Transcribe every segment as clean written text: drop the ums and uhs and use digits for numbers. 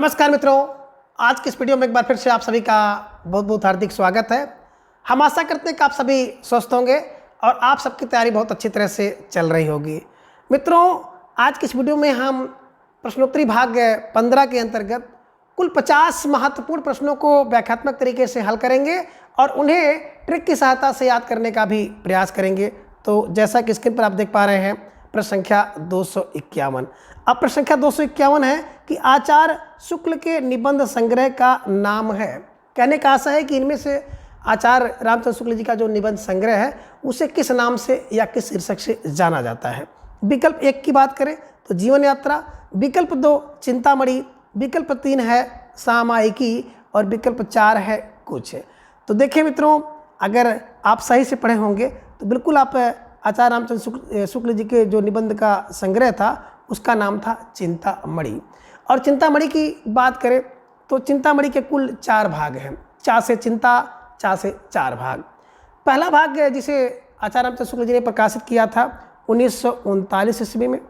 नमस्कार मित्रों, आज की इस वीडियो में एक बार फिर से आप सभी का बहुत बहुत हार्दिक स्वागत है। हम आशा करते हैं कि आप सभी स्वस्थ होंगे और आप सबकी तैयारी बहुत अच्छी तरह से चल रही होगी। मित्रों, आज की इस वीडियो में हम प्रश्नोत्तरी भाग 15 के अंतर्गत कुल 50 महत्वपूर्ण प्रश्नों को व्याख्यात्मक तरीके से हल करेंगे और उन्हें ट्रिक की सहायता से याद करने का भी प्रयास करेंगे। तो जैसा कि स्क्रीन पर आप देख पा रहे हैं, प्रश्न संख्या 251। अब प्रश्न संख्या 251 है कि आचार्य शुक्ल के निबंध संग्रह का नाम है। कहने का आशा है कि इनमें से आचार्य रामचंद्र शुक्ल जी का जो निबंध संग्रह है उसे किस नाम से या किस शीर्षक से जाना जाता है। विकल्प 1 की बात करें तो जीवन यात्रा, विकल्प 2 चिंतामणि, विकल्प 3 है सामायिकी और विकल्प 4 है कुछ। तो देखिए मित्रों, अगर आप सही से पढ़े होंगे तो बिल्कुल आप आचार्य रामचंद्र शुक्ल जी के जो निबंध का संग्रह था उसका नाम था चिंतामणि। और चिंतामणि की बात करें तो चिंतामणि के कुल 4 भाग हैं। चा से चिंता, चा से 4 भाग। पहला भाग जिसे आचार्य रामचंद्र शुक्ल जी ने प्रकाशित किया था 1939 ईस्वी में।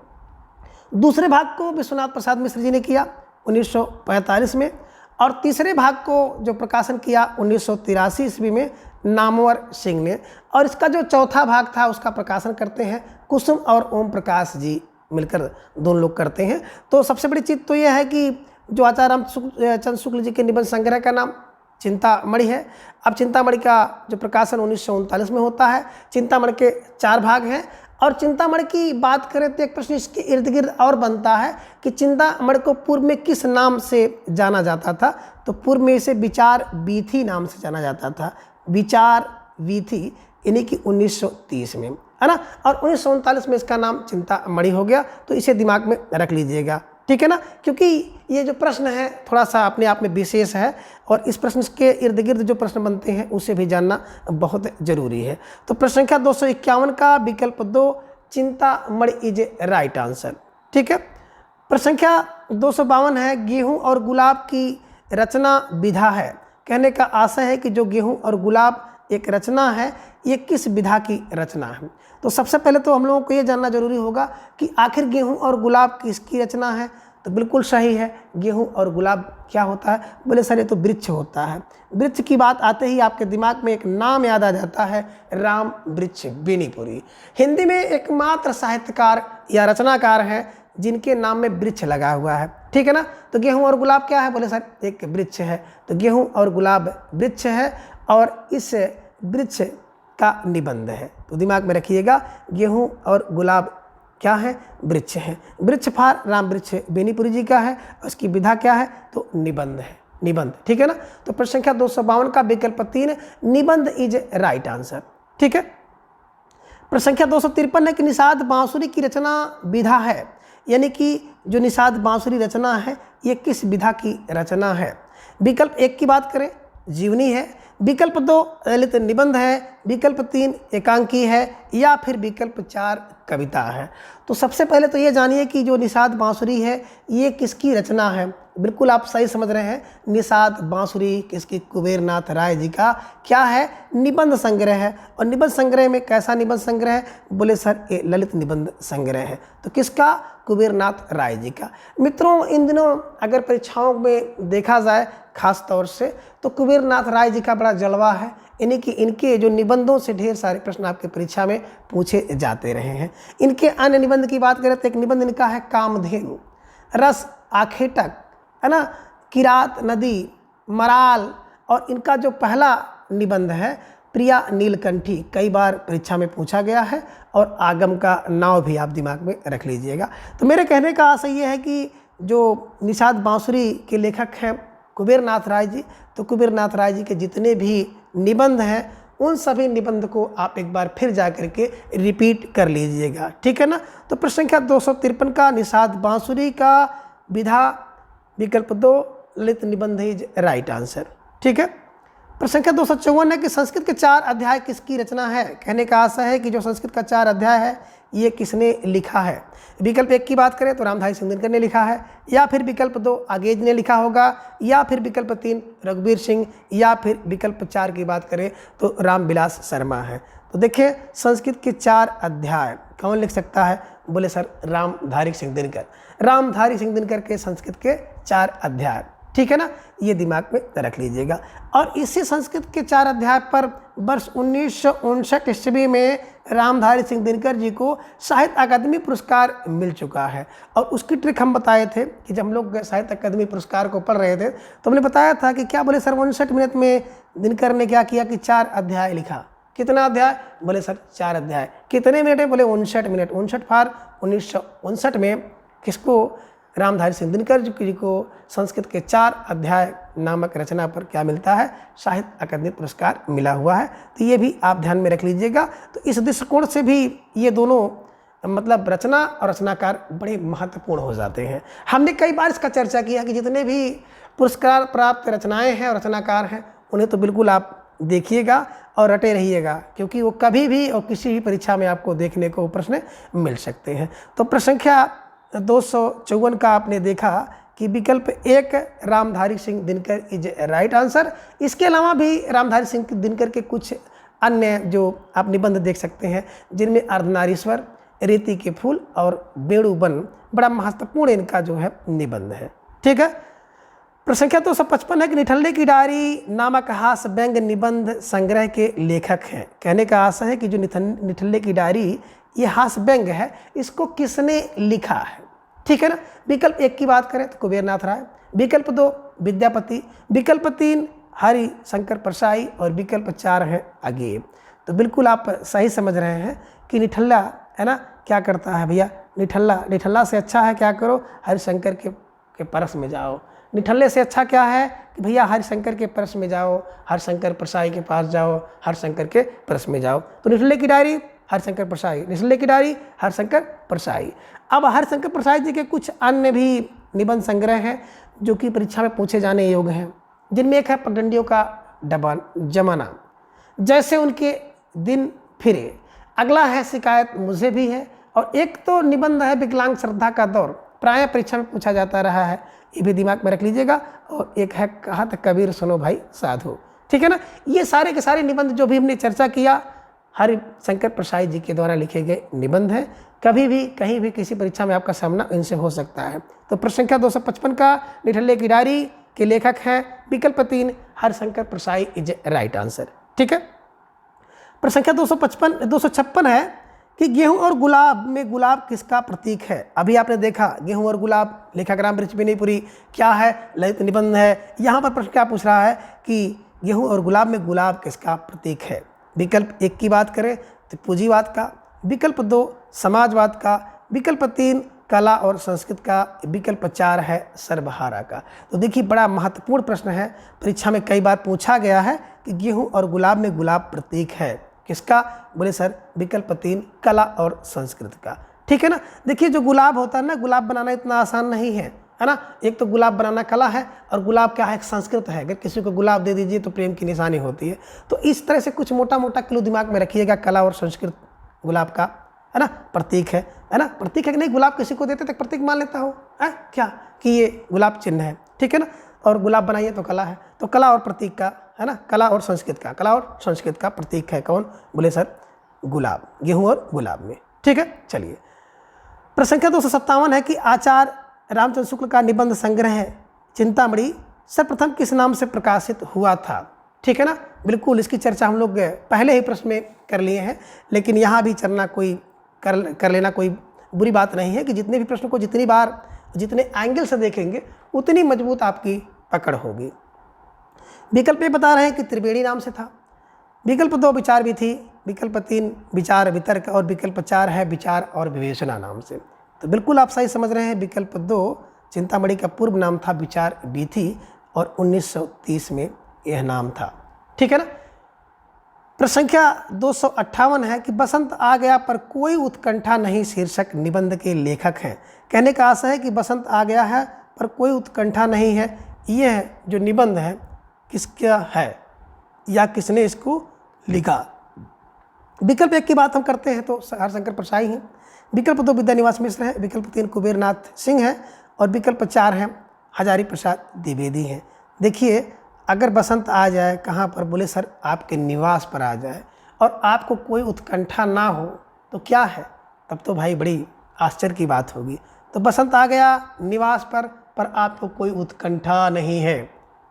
दूसरे भाग को विश्वनाथ प्रसाद मिश्र जी ने किया 1945 में। और तीसरे भाग को जो प्रकाशन किया 1983 ईस्वी में नामवर सिंह ने। और इसका जो चौथा भाग था उसका प्रकाशन करते हैं कुसुम और ओम प्रकाश जी मिलकर, दोनों लोग करते हैं। तो सबसे बड़ी चीज़ तो यह है कि जो आचार्य रामचंद्र शुक्ल जी के निबंध संग्रह का नाम चिंतामणि है। अब चिंतामणि का जो प्रकाशन 1939 में होता है। चिंतामणि के 4 भाग हैं। और चिंतामणि की बात करें तो एक प्रश्न इसके इर्द गिर्द और बनता है कि चिंतामणि को पूर्व में किस नाम से जाना जाता था। तो पूर्व में इसे विचार वीथी नाम से जाना जाता था। विचार वीथी, यानी कि 1930 में, है ना। और 1939 में इसका नाम चिंतामणि हो गया। तो इसे दिमाग में रख लीजिएगा, ठीक है ना, क्योंकि ये जो प्रश्न है थोड़ा सा अपने आप में विशेष है और इस प्रश्न के इर्द गिर्द जो प्रश्न बनते हैं उसे भी जानना बहुत जरूरी है। तो प्रश्न संख्या 251 का विकल्प 2 चिंतामणि इज राइट आंसर, ठीक है। प्रश्न संख्या 252 है गेहूं और गुलाब की रचना विधा है। कहने का आशय है कि जो गेहूं और गुलाब एक रचना है, ये किस विधा की रचना है। तो सबसे पहले तो हम लोगों को ये जानना जरूरी होगा कि आखिर गेहूं और गुलाब किसकी रचना है। तो बिल्कुल सही है, गेहूं और गुलाब क्या होता है। बोले सर ये तो वृक्ष होता है। वृक्ष की बात आते ही आपके दिमाग में एक नाम याद आ जाता है, राम वृक्ष बेनीपुरी। हिंदी में एकमात्र साहित्यकार या रचनाकार हैं जिनके नाम में वृक्ष लगा हुआ है, ठीक है ना। तो गेहूं और गुलाब क्या है, बोले सर एक वृक्ष है। तो गेहूं और गुलाब वृक्ष है और इस वृक्ष का निबंध है। तो दिमाग में रखिएगा, गेहूं और गुलाब क्या है, वृक्ष है। वृक्ष फार राम वृक्ष बेनीपुरी जी का है। उसकी विधा क्या है, तो निबंध है, निबंध, ठीक है ना। तो प्रश्न संख्या 252 का विकल्प 3 निबंध इज राइट आंसर, ठीक है। प्रश्न संख्या 253 है कि निषाद बांसुरी की रचना विधा है, यानी कि जो निषाद बांसुरी रचना है ये किस विधा की रचना है। विकल्प 1 की बात करें जीवनी है, विकल्प 2 ललित निबंध है, विकल्प 3 एकांकी है या फिर विकल्प 4 कविता है। तो सबसे पहले तो ये जानिए कि जो निषाद बांसुरी है ये किसकी रचना है। बिल्कुल आप सही समझ रहे हैं, निषाद बांसुरी किसकी, कुबेर नाथ राय जी का क्या है, निबंध संग्रह है। और निबंध संग्रह में कैसा निबंध संग्रह है, बोले सर ये ललित निबंध संग्रह है। तो किसका, कुबेर नाथ राय जी का। मित्रों, इन दिनों अगर परीक्षाओं में देखा जाए खास तौर से तो कुबेर नाथ राय जी का बड़ा जलवा है, यानी कि इनके जो निबंधों से ढेर सारे प्रश्न आपके परीक्षा में पूछे जाते रहे हैं। इनके अन्य निबंध की बात करें तो एक निबंध इनका है कामधेनु, रस आखेटक, है ना, किरात नदी, मराल। और इनका जो पहला निबंध है प्रिया नीलकंठी, कई बार परीक्षा में पूछा गया है। और आगम का नाव भी आप दिमाग में रख लीजिएगा। तो मेरे कहने का आशय ये है कि जो निषाद बांसुरी के लेखक हैं कुबेर नाथ राय जी, तो कुबेर नाथ राय जी के जितने भी निबंध हैं उन सभी निबंध को आप एक बार फिर जा करके रिपीट कर लीजिएगा, ठीक है ना। तो प्रश्न संख्या 253 का निषाद बांसुरी का विधा विकल्प 2 ललित निबंध इज राइट आंसर, ठीक है। प्रश्न संख्या 254 है कि संस्कृत के 4 अध्याय किसकी रचना है। कहने का आशय है कि जो संस्कृत का 4 अध्याय है ये किसने लिखा है। विकल्प 1 की बात करें तो रामधारी सिंह दिनकर ने लिखा है, या फिर विकल्प 2 आगेज ने लिखा होगा, या फिर विकल्प 3 रघुवीर सिंह, या फिर विकल्प 4 की बात करें तो रामविलास शर्मा है। तो देखिए संस्कृत के 4 अध्याय कौन लिख सकता है, बोले सर रामधारी सिंह दिनकर। रामधारी सिंह दिनकर के संस्कृत के 4 अध्याय, ठीक है ना, ये दिमाग में रख लीजिएगा। और इसी संस्कृत के 4 अध्याय पर वर्ष 1959 ईस्वी में रामधारी सिंह दिनकर जी को साहित्य अकादमी पुरस्कार मिल चुका है। और उसकी ट्रिक हम बताए थे कि जब हम लोग साहित्य अकादमी पुरस्कार को पढ़ रहे थे तो हमने बताया था कि क्या बोले सर 59 मिनट में दिनकर ने क्या किया कि 4 अध्याय लिखा। कितना अध्याय? बोले सर 4 अध्याय। कितने मिनट है? बोले 59 मिनट। 59 फार 1959 में किसको? रामधारी सिंह दिनकर जी को संस्कृत के 4 अध्याय नामक रचना पर क्या मिलता है? साहित्य अकादमी पुरस्कार मिला हुआ है। तो ये भी आप ध्यान में रख लीजिएगा। तो इस दृष्टिकोण से भी ये दोनों मतलब रचना और रचनाकार बड़े महत्वपूर्ण हो जाते हैं। हमने कई बार इसका चर्चा किया कि जितने भी पुरस्कार प्राप्त रचनाएँ हैं और रचनाकार हैं उन्हें तो बिल्कुल आप देखिएगा और रटे रहिएगा, क्योंकि वो कभी भी और किसी भी परीक्षा में आपको देखने को प्रश्न मिल सकते हैं। तो प्रश्न संख्या 254 का आपने देखा कि विकल्प 1 Ramdhari Singh Dinkar is right answer. इसके अलावा भी रामधारी सिंह दिनकर के कुछ अन्य जो आप निबंध देख सकते हैं जिनमें अर्धनारीश्वर, रेती के फूल और बेणुबन बड़ा महत्वपूर्ण इनका जो है निबंध है, ठीक है। प्रश्न संख्या 255 है कि निठल्ले की डायरी नामक हास्य व्यंग निबंध संग्रह के लेखक हैं। कहने का आशा है कि जो निठल्ले की डायरी ये हास्य व्यंग है इसको किसने लिखा है, ठीक है ना। विकल्प 1 की बात करें तो कुबेरनाथ राय, विकल्प 2 विद्यापति, विकल्प 3 हरि शंकर परसाई और विकल्प 4 है अगेव। तो बिल्कुल आप सही समझ रहे हैं कि निठल्ला है ना क्या करता है भैया, निठल्ला से अच्छा है क्या करो, हरिशंकर के परस में जाओ। निठल्ले से अच्छा क्या है कि भैया हरिशंकर के परस में जाओ, हरिशंकर परसाई के पास जाओ, हरिशंकर के परस में जाओ। तो निठल्ले की डायरी हरिशंकर परसाई, निठल्ले की डायरी हरिशंकर परसाई। अब हरिशंकर परसाई जी के कुछ अन्य भी निबंध संग्रह हैं जो कि परीक्षा में पूछे जाने योग्य हैं, जिनमें एक है पगडंडियों का जमाना, जैसे उनके दिन फिरे, अगला है शिकायत मुझे भी है, और एक तो निबंध है विकलांग श्रद्धा का दौर, प्राय परीक्षा में पूछा जाता रहा है, ये भी दिमाग में रख लीजिएगा। और एक है कहा था कबीर सुनो भाई साधु, ठीक है ना। ये सारे के सारे निबंध जो भी हमने चर्चा किया हरिशंकर परसाई जी के द्वारा लिखे गए निबंध हैं। कभी भी कहीं भी किसी परीक्षा में आपका सामना इनसे हो सकता है। तो प्रश्न संख्या 255 का निठल्ले की डायरी के लेखक हैं विकल्प 3 Harishankar Parsai is right answer, ठीक है। प्रश्न संख्या 256 है कि गेहूं और गुलाब में गुलाब किसका प्रतीक है। अभी आपने देखा गेहूं और गुलाब, लेखक रामवृक्ष बिनीपुरी क्या है, ललित निबंध है। यहाँ पर प्रश्न क्या पूछ रहा है कि गेहूं और गुलाब में गुलाब किसका प्रतीक है। विकल्प 1 की बात करें तो पूंजीवाद का, विकल्प 2 समाजवाद का, विकल्प 3 कला और संस्कृत का, विकल्प 4 है सर्वहारा का। तो देखिए बड़ा महत्वपूर्ण प्रश्न है, परीक्षा में कई बार पूछा गया है कि गेहूं और गुलाब में गुलाब प्रतीक है किसका। बोले सर विकल्प 3 कला और संस्कृत का, ठीक है ना। देखिए जो गुलाब होता है ना, गुलाब बनाना इतना आसान नहीं है ना। एक तो गुलाब बनाना कला है और गुलाब क्या है, एक संस्कृत है। अगर किसी को गुलाब दे दीजिए तो प्रेम की निशानी होती है। तो इस तरह से कुछ मोटा मोटा क्लू दिमाग में रखिएगा, कला और संस्कृत गुलाब का है ना प्रतीक है ना। प्रतीक है कि नहीं, गुलाब किसी को देते तो प्रतीक मान लेता हो है क्या कि ये गुलाब चिन्ह है, ठीक है ना। और गुलाब बनाइए तो कला है, तो कला और प्रतीक का है ना, कला और संस्कृत का, कला और संस्कृत का प्रतीक है कौन। बोले सर गुलाब, गेहूं और गुलाब में, ठीक है। चलिए प्रश्न संख्या 257 है कि आचार्य रामचंद्र शुक्ल का निबंध संग्रह चिंतामणि सर्वप्रथम किस नाम से प्रकाशित हुआ था, ठीक है ना। बिल्कुल इसकी चर्चा हम लोग पहले ही प्रश्न में कर लिए हैं, लेकिन यहाँ भी चलना कोई कर लेना कोई बुरी बात नहीं है कि जितने भी प्रश्न को जितनी बार जितने एंगल से देखेंगे उतनी मजबूत आपकी पकड़ होगी। विकल्प ये बता रहे हैं कि त्रिवेणी नाम से था, विकल्प 2 विचार भी थी, विकल्प 3 विचार वितर्क और विकल्प 4 है विचार और विवेचना नाम से। तो बिल्कुल आप सही समझ रहे हैं, विकल्प 2 चिंतामणि का पूर्व नाम था विचार भी थी और 1930 में यह नाम था, ठीक है ना। प्रश्न संख्या 258 है कि बसंत आ गया पर कोई उत्कंठा नहीं शीर्षक निबंध के लेखक हैं। कहने का आशा है कि बसंत आ गया है पर कोई उत्कंठा नहीं है, यह जो निबंध है किसका है या किसने इसको लिखा। विकल्प 1 की बात हम करते हैं तो हरिशंकर परसाई हैं, विकल्प 2 विद्यानिवास मिश्र है, विकल्प 3 कुबेरनाथ सिंह है और विकल्प 4 है हजारी प्रसाद द्विवेदी हैं। देखिए अगर बसंत आ जाए कहाँ पर, बोले सर आपके निवास पर आ जाए और आपको कोई उत्कंठा ना हो तो क्या है, तब तो भाई बड़ी आश्चर्य की बात होगी। तो बसंत आ गया निवास पर आपको कोई उत्कंठा नहीं है,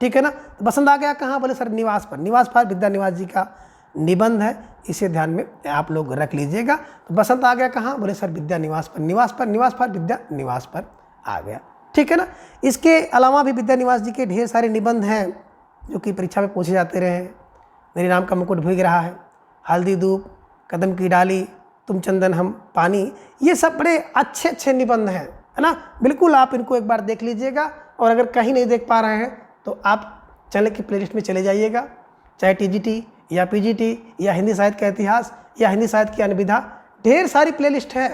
ठीक है ना। तो बसंत आ गया कहाँ, बोले सर निवास पर। निवास पर विद्या निवास जी का निबंध है, इसे ध्यान में आप लोग रख लीजिएगा। तो बसंत आ गया कहाँ, बोले सर विद्या निवास पर। निवास पर विद्या निवास पर आ गया, ठीक है ना। इसके अलावा भी विद्या निवास जी के ढेर सारे निबंध हैं जो कि परीक्षा में पूछे जाते रहे हैं। मेरे नाम का मुकुट भीग रहा है, हल्दी धूप, कदम की डाली, तुम चंदन हम पानी, ये सब बड़े अच्छे अच्छे निबंध हैं, है ना। बिल्कुल आप इनको एक बार देख लीजिएगा। और अगर कहीं नहीं देख पा रहे हैं तो आप चैनल की प्लेलिस्ट में चले जाइएगा, चाहे टीजीटी या पीजीटी या हिंदी साहित्य का इतिहास या हिंदी साहित्य की अनुविधा, ढेर सारी प्लेलिस्ट है।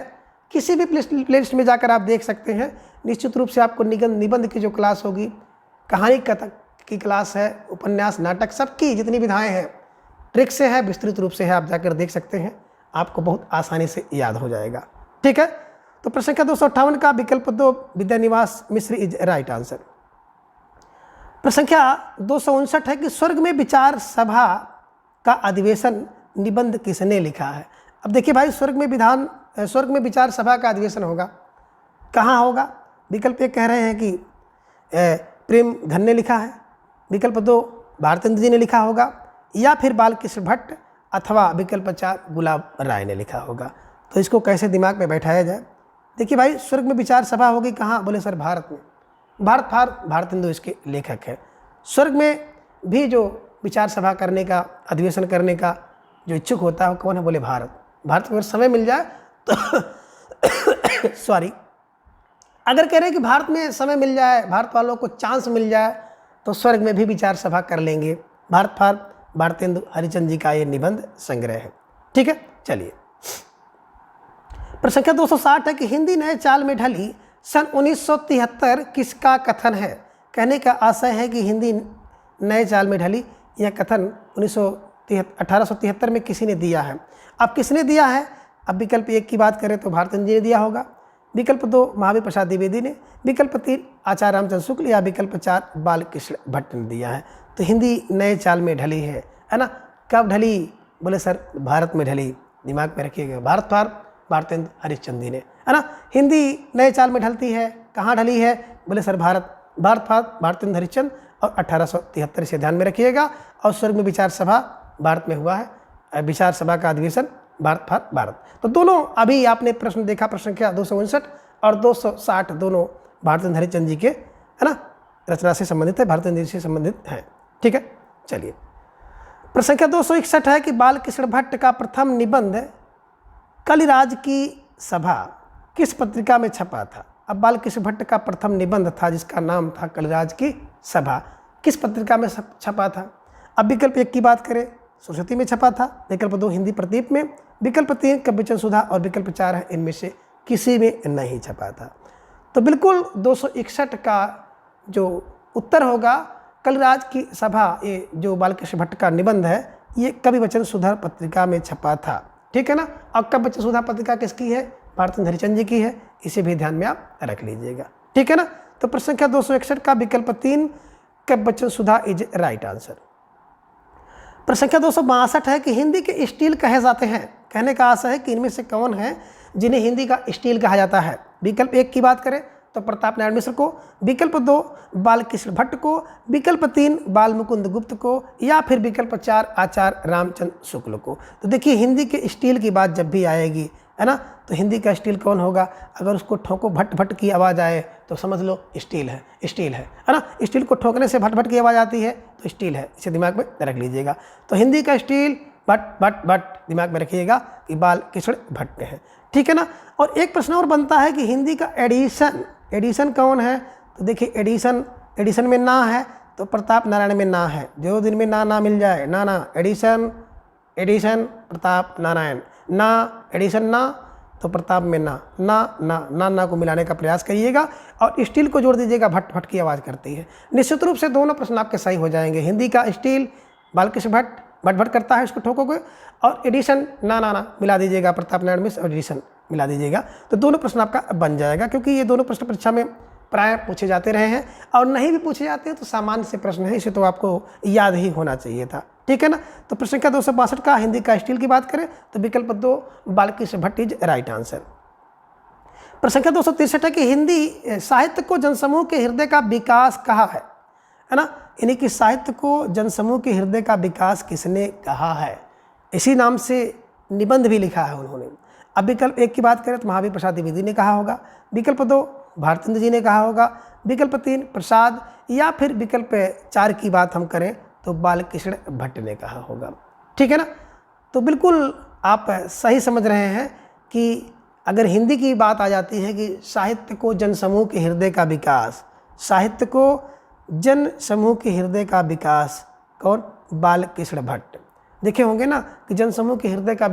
किसी भी प्लेलिस्ट में जाकर आप देख सकते हैं। निश्चित रूप से आपको निबंध की जो क्लास होगी, कहानी कथक की क्लास है, उपन्यास नाटक सबकी जितनी विधाएं हैं, ट्रिक से है, विस्तृत रूप से है, आप जाकर देख सकते हैं, आपको बहुत आसानी से याद हो जाएगा, ठीक है। तो प्रश्न संख्या 258 का विकल्प 2 विद्या निवास मिश्र इज राइट आंसर। प्रश्न संख्या 259 है कि स्वर्ग में विचार सभा का अधिवेशन निबंध किसने लिखा है। अब देखिए भाई, स्वर्ग में विचार सभा का अधिवेशन होगा, कहाँ होगा। विकल्प 1 कह रहे हैं कि प्रेम घन ने लिखा है, विकल्प 2 भारतेंद्र जी ने लिखा होगा, या फिर बालकृष्ण भट्ट, अथवा विकल्प 4 गुलाब राय ने लिखा होगा। तो इसको कैसे दिमाग में बैठाया जाए। देखिए भाई, स्वर्ग में विचार सभा होगी कहाँ, बोले सर भारत में। भारतेंदु इसके लेखक है। स्वर्ग में भी जो विचार सभा करने का, अधिवेशन करने का जो इच्छुक होता है वो कौन है, बोले भारत को अगर समय मिल जाए तो सॉरी, अगर कह रहे हैं कि भारत में समय मिल जाए, भारत वालों को चांस मिल जाए, तो स्वर्ग में भी विचार सभा कर लेंगे। भारतेंदु हरिचंद जी का ये निबंध संग्रह है, ठीक है। चलिए, प्रश्न संख्या 260 है कि हिंदी नए चाल में ढली सन 1973 किसका कथन है। कहने का आशय है कि हिंदी नए चाल में ढली, यह कथन 1873 में किसी ने दिया है। अब किसने दिया है, अब विकल्प 1 की बात करें तो भारतेंदु जी ने दिया होगा, विकल्प 2 महावीर प्रसाद द्विवेदी ने, विकल्प 3 आचार्य रामचंद्र शुक्ल, या विकल्प 4 बालकृष्ण भट्ट ने दिया है। तो हिंदी नए चाल में ढली है ना। कब ढली, बोले सर भारत में ढली, दिमाग में रखिएगा। भारतेंदु हरिश्चंद्र जी ने, है ना। हिंदी नए चाल में ढलती है, कहाँ ढली है, बोले सर भारतेंदु हरिश्चंद्र, और 1873 से ध्यान में रखिएगा। और स्वर्ग में विचार सभा भारत में हुआ है, विचार सभा का अधिवेशन भारत। तो दोनों अभी आपने प्रश्न देखा, प्रश्न संख्या 259 और 260 दोनों भारतेंदु हरिश्चंद्र जी के, है ना, रचना से संबंधित है, भारतेंदु जी से संबंधित हैं, ठीक है। चलिए, प्रश्न संख्या 261 है कि बालकृष्ण भट्ट का प्रथम निबंध कलिराज की सभा किस पत्रिका में छपा था। अब बालकृष्ण भट्ट का प्रथम निबंध था जिसका नाम था कलिराज की सभा, किस पत्रिका में छपा था। अब विकल्प 1 की बात करें, सरस्वती में छपा था, विकल्प 2 हिंदी प्रदीप में, विकल्प 3 कविचंद सुधा, और विकल्प 4 है इनमें से किसी में नहीं छपा था। तो बिल्कुल 261 का जो उत्तर होगा, कलिराज की सभा, ये जो बालकृष्ण भट्ट का निबंध है, ये कविवचन सुधा पत्रिका में छपा था, ठीक है ना। और कविवचन सुधा पत्रिका किसकी है, भारतेंदु हरिश्चंद्र जी की है, इसे भी ध्यान में आप रख लीजिएगा, ठीक है ना। तो प्रश्न संख्या 261 का विकल्प 3 कविवचन सुधा इज राइट आंसर। प्रश्न संख्या 262 है कि हिंदी के स्टील कहे जाते हैं। कहने का आशय है कि इनमें से कौन है जिन्हें हिंदी का स्टील कहा जाता है। विकल्प 1 की बात करें तो प्रताप नारायण मिश्र को, विकल्प 2 बालकृष्ण भट्ट को, विकल्प 3 बाल मुकुंद गुप्त को, या फिर विकल्प 4 आचार्य रामचंद्र शुक्ल को। तो देखिए, हिंदी के स्टील की बात जब भी आएगी, है ना, तो हिंदी का स्टील कौन होगा। अगर उसको ठोको भट भट की आवाज़ आए तो समझ लो स्टील है ना। स्टील को ठोकने से भट भट की आवाज़ आती है तो स्टील है, इसे दिमाग में रख लीजिएगा। तो हिंदी का स्टील भट भट भट दिमाग में रखिएगा कि बालकृष्ण भट्ट है, ठीक है ना। और एक प्रश्न और बनता है कि हिंदी का एडिशन कौन है। तो देखिए, एडिशन में ना है तो प्रताप नारायण में ना है, जो दिन में ना मिल जाए, ना एडिशन प्रताप नारायण, ना एडिशन ना, तो प्रताप में ना को मिलाने का प्रयास करिएगा और स्टील को जोड़ दीजिएगा, भट भट की आवाज़ करती है। निश्चित रूप से दोनों प्रश्न आपके सही हो जाएंगे। हिंदी का स्टील बालकृष्ण भट्ट भट भट करता है, उसको ठोकोगे, और एडिशन ना मिला दीजिएगा, प्रताप नारायण मिश्र, और एडिशन मिला दीजिएगा, तो दोनों प्रश्न आपका बन जाएगा। क्योंकि ये दोनों प्रश्न परीक्षा में प्राय पूछे जाते रहे हैं, और नहीं भी पूछे जाते हैं तो सामान्य से प्रश्न है, इसे तो आपको याद ही होना चाहिए था, ठीक है ना। तो प्रश्न संख्या 262 का हिंदी का स्टील की बात करें तो विकल्प 2 Balkrishna Bhatt is right answer. प्रश्न संख्या 263 है कि हिंदी साहित्य को जनसमूह के हृदय का विकास कहा है ना। यानी कि साहित्य को जनसमूह के हृदय का विकास किसने कहा है, इसी नाम से निबंध भी लिखा है उन्होंने। अब विकल्प 1 की बात करें तो महावीर प्रसाद द्विवेदी ने कहा होगा, विकल्प 2 भारतेंद्र जी ने कहा होगा, विकल्प 3 प्रसाद, या फिर विकल्प 4 की बात हम करें तो बालकृष्ण भट्ट ने कहा होगा। ठीक है ना। तो बिल्कुल आप सही समझ रहे हैं कि अगर हिंदी की बात आ जाती है कि साहित्य को जनसमूह के हृदय का विकास, साहित्य को जन समूह के हृदय का विकास कौन, बालकृष्ण भट्ट। देखे होंगे ना कि जनसमूह के हृदय का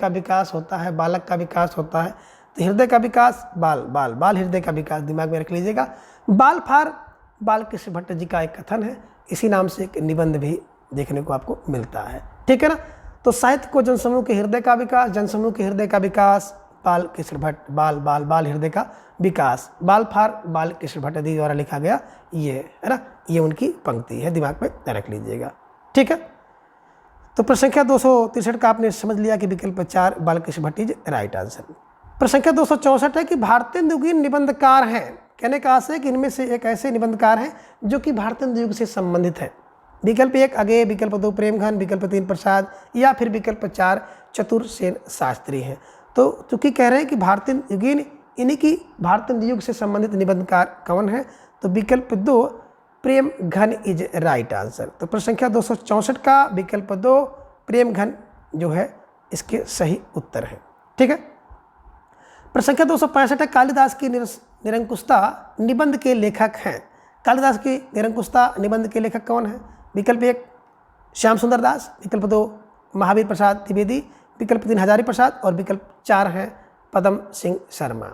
विकास होता है, बालक का विकास होता है, तो हृदय का विकास बाल हृदय का विकास दिमाग में रख लीजिएगा। बाल फार बालकृष्ण भट्ट जी का एक कथन है, इसी नाम से एक निबंध भी देखने को आपको मिलता है। ठीक है ना। तो साहित्य को जनसमूह के हृदय का विकास, जनसमूह के हृदय का विकास, बालकृष्ण भट्ट, बाल हृदय का विकास, बाल फार बालकृष्ण भट्ट जी द्वारा लिखा गया ये है ना, ये उनकी पंक्ति है, दिमाग में रख लीजिएगा। ठीक है। तो प्रश्न संख्या 263 का आपने समझ लिया कि विकल्प 4 Balkrishna Bhatt is right answer. प्रश्न संख्या 264 है कि भारतेंदु युगीन निबंधकार हैं, कहने का आशय है कि इनमें से एक ऐसे निबंधकार हैं जो कि भारतेंदु युग से संबंधित है। विकल्प 1 अगेय, विकल्प 2 प्रेमघन, विकल्प 3 प्रसाद, या फिर विकल्प 4 चतुरसेन शास्त्री हैं। तो चूंकि कह रहे हैं कि भारतेंदु युगीन, इन्हीं की भारतेंदु युग से संबंधित निबंधकार कौन है, तो विकल्प 2 प्रेम घन इज राइट आंसर। तो प्रश्न संख्या 264 का विकल्प 2 प्रेम घन जो है इसके सही उत्तर है। ठीक है। प्रश्न संख्या 265 है कालिदास की निरंकुशता निबंध के लेखक हैं। कालिदास की निरंकुशता निबंध के लेखक कौन है? विकल्प 1 श्याम सुंदर दास, विकल्प 2 महावीर प्रसाद द्विवेदी, विकल्प 3 हजारी प्रसाद, और विकल्प 4 है पदम सिंह शर्मा।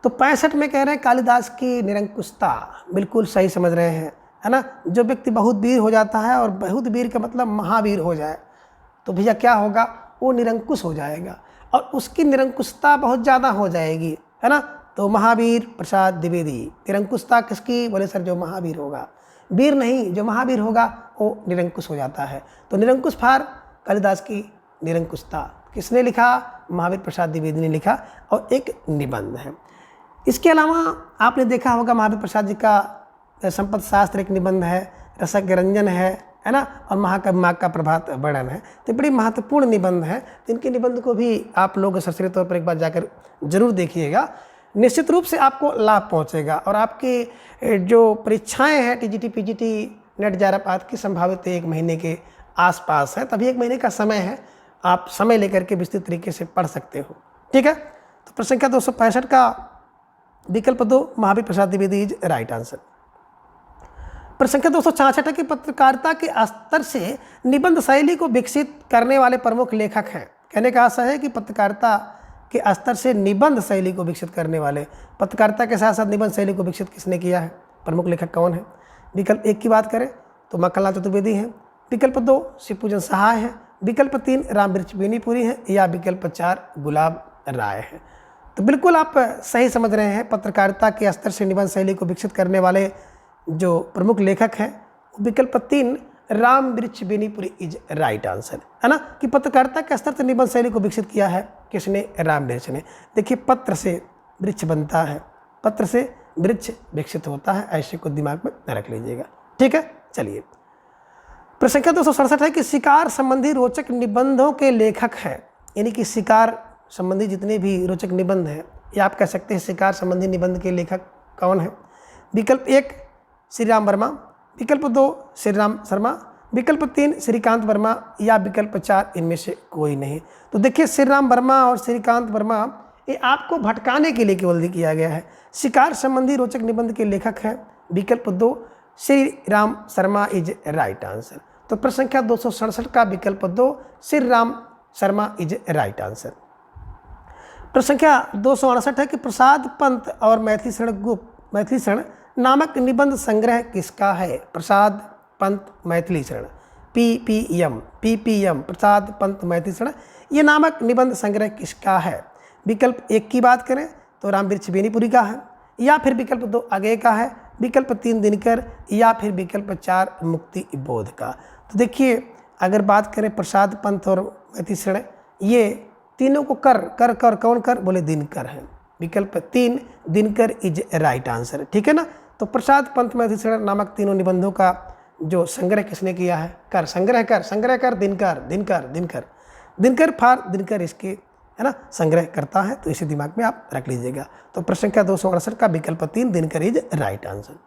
तो 65 में कह रहे हैं कालिदास की निरंकुशता, बिल्कुल सही समझ रहे हैं, है ना। जो व्यक्ति बहुत वीर हो जाता है, और बहुत वीर का मतलब महावीर हो जाए, तो भैया क्या होगा, वो निरंकुश हो जाएगा, और उसकी निरंकुशता बहुत ज़्यादा हो जाएगी, है ना। तो महावीर प्रसाद द्विवेदी, निरंकुशता किसकी, बोले सर जो महावीर होगा, वीर नहीं, जो महावीर होगा वो निरंकुश हो जाता है। तो निरंकुश फार कालिदास की निरंकुशता किसने लिखा, महावीर प्रसाद द्विवेदी ने लिखा, और एक निबंध है। इसके अलावा आपने देखा होगा महावीर प्रसाद जी का संपद शास्त्र एक निबंध है, रसक रंजन है ना, और महाकवि माघ का प्रभात वर्णन है। तो बड़ी महत्वपूर्ण निबंध है, तो इनके निबंध को भी आप लोग सरसरी तौर पर एक बार जाकर जरूर देखिएगा, निश्चित रूप से आपको लाभ पहुंचेगा। और आपकी जो परीक्षाएं हैं टीजीटी पीजीटी नेट जारापात की संभावित 1 महीने के आसपास है, तभी 1 महीने का समय है, आप समय लेकर के विस्तृत तरीके से पढ़ सकते हो। ठीक है। तो प्रश्न संख्या 265 का विकल्प 2 Mahavir Prasad Dwivedi is right answer. प्रश्न संख्या 266 है कि पत्रकारिता के स्तर से निबंध शैली को विकसित करने वाले प्रमुख लेखक हैं। कहने का आशय है कि पत्रकारिता के स्तर से निबंध शैली को विकसित करने वाले, पत्रकारिता के साथ साथ निबंध शैली को विकसित किसने किया है, प्रमुख लेखक कौन है? विकल्प 1 की बात करें तो मक्खनलाल चतुर्वेदी हैं, विकल्प 2 शिवपूजन सहाय है, विकल्प 3 रामवृक्ष बेनीपुरी है, या विकल्प 4 गुलाब राय है। तो बिल्कुल आप सही समझ रहे हैं, पत्रकारिता के स्तर से निबंध शैली को विकसित करने वाले जो प्रमुख लेखक हैं, विकल्प 3 Rambriksh Benipuri is right answer, है ना। कि पत्रकारिता के स्तर से निबंध शैली को विकसित किया है किसने, रामवृक्ष ने। देखिए पत्र से वृक्ष बनता है, पत्र से वृक्ष विकसित होता है, ऐसे को दिमाग में रख लीजिएगा। ठीक है। चलिए प्रश्न संख्या 267 है कि शिकार संबंधी रोचक निबंधों के लेखक हैं। यानी कि शिकार संबंधी जितने भी रोचक निबंध हैं, या आप कह सकते हैं शिकार संबंधी निबंध के लेखक कौन है? विकल्प 1 श्री राम वर्मा, विकल्प 2 श्री राम शर्मा, विकल्प 3 श्रीकांत वर्मा, या विकल्प 4 इनमें से कोई नहीं। तो देखिए श्री राम वर्मा और श्रीकांत वर्मा ये आपको भटकाने के लिए केवल किया गया है। शिकार संबंधी रोचक निबंध के लेखक हैं विकल्प 2 Shri Ram Sharma is right answer. तो प्रश्न संख्या 267 का विकल्प 2 Shri Ram Sharma is right answer. प्रश्न संख्या 268 है कि प्रसाद पंत और मैथिली शरण नामक निबंध संग्रह किसका है? प्रसाद पंत मैथिली शरण, पीपीएम प्रसाद पंत मैथिली शरण, ये नामक निबंध संग्रह किसका है? विकल्प 1 की बात करें तो रामवृक्ष बेनीपुरी का है, या फिर विकल्प 2 अगेय का है, विकल्प 3 दिनकर, या फिर विकल्प 4 मुक्ति बोध का। तो देखिए अगर बात करें प्रसाद पंत और मैथिली शरण, ये तीनों को कर कौन कर, बोले दिनकर है। विकल्प 3 दिनकर इज राइट आंसर। ठीक है ना। तो प्रसाद पंत मैथिलीशरण नामक तीनों निबंधों का जो संग्रह किसने किया है? कर, संग्रह कर दिनकर दिनकर दिनकर दिनकर फार दिनकर इसके है ना संग्रह करता है। तो इसे दिमाग में आप रख लीजिएगा। तो प्रश्न संख्या 268 का विकल्प 3 दिनकर इज राइट आंसर।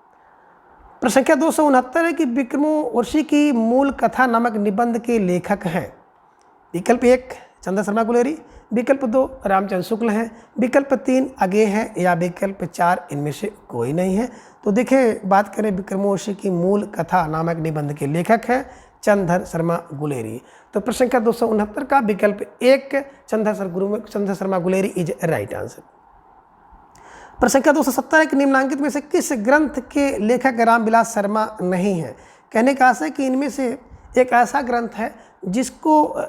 प्रश्न संख्या 269 है कि विक्रमोर्वशी की मूल कथा नामक निबंध के लेखक हैं। विकल्प 1 चंद्र शर्मा गुलेरी, विकल्प 2 रामचंद्र शुक्ल हैं, विकल्प 3 अगे हैं या विकल्प 4 इनमें से कोई नहीं है। तो देखिए बात करें विक्रमोर्वशी की मूल कथा नामक निबंध के लेखक हैं चंद्र शर्मा गुलेरी। तो प्रश्न संख्या 269 का विकल्प 1 Chandra Sharma Guleri is right answer. प्रश्न संख्या 270 है कि निम्नलिखित में से किस ग्रंथ के लेखक रामविलास शर्मा नहीं है? कहने का आशय है कि इनमें से एक ऐसा ग्रंथ है जिसको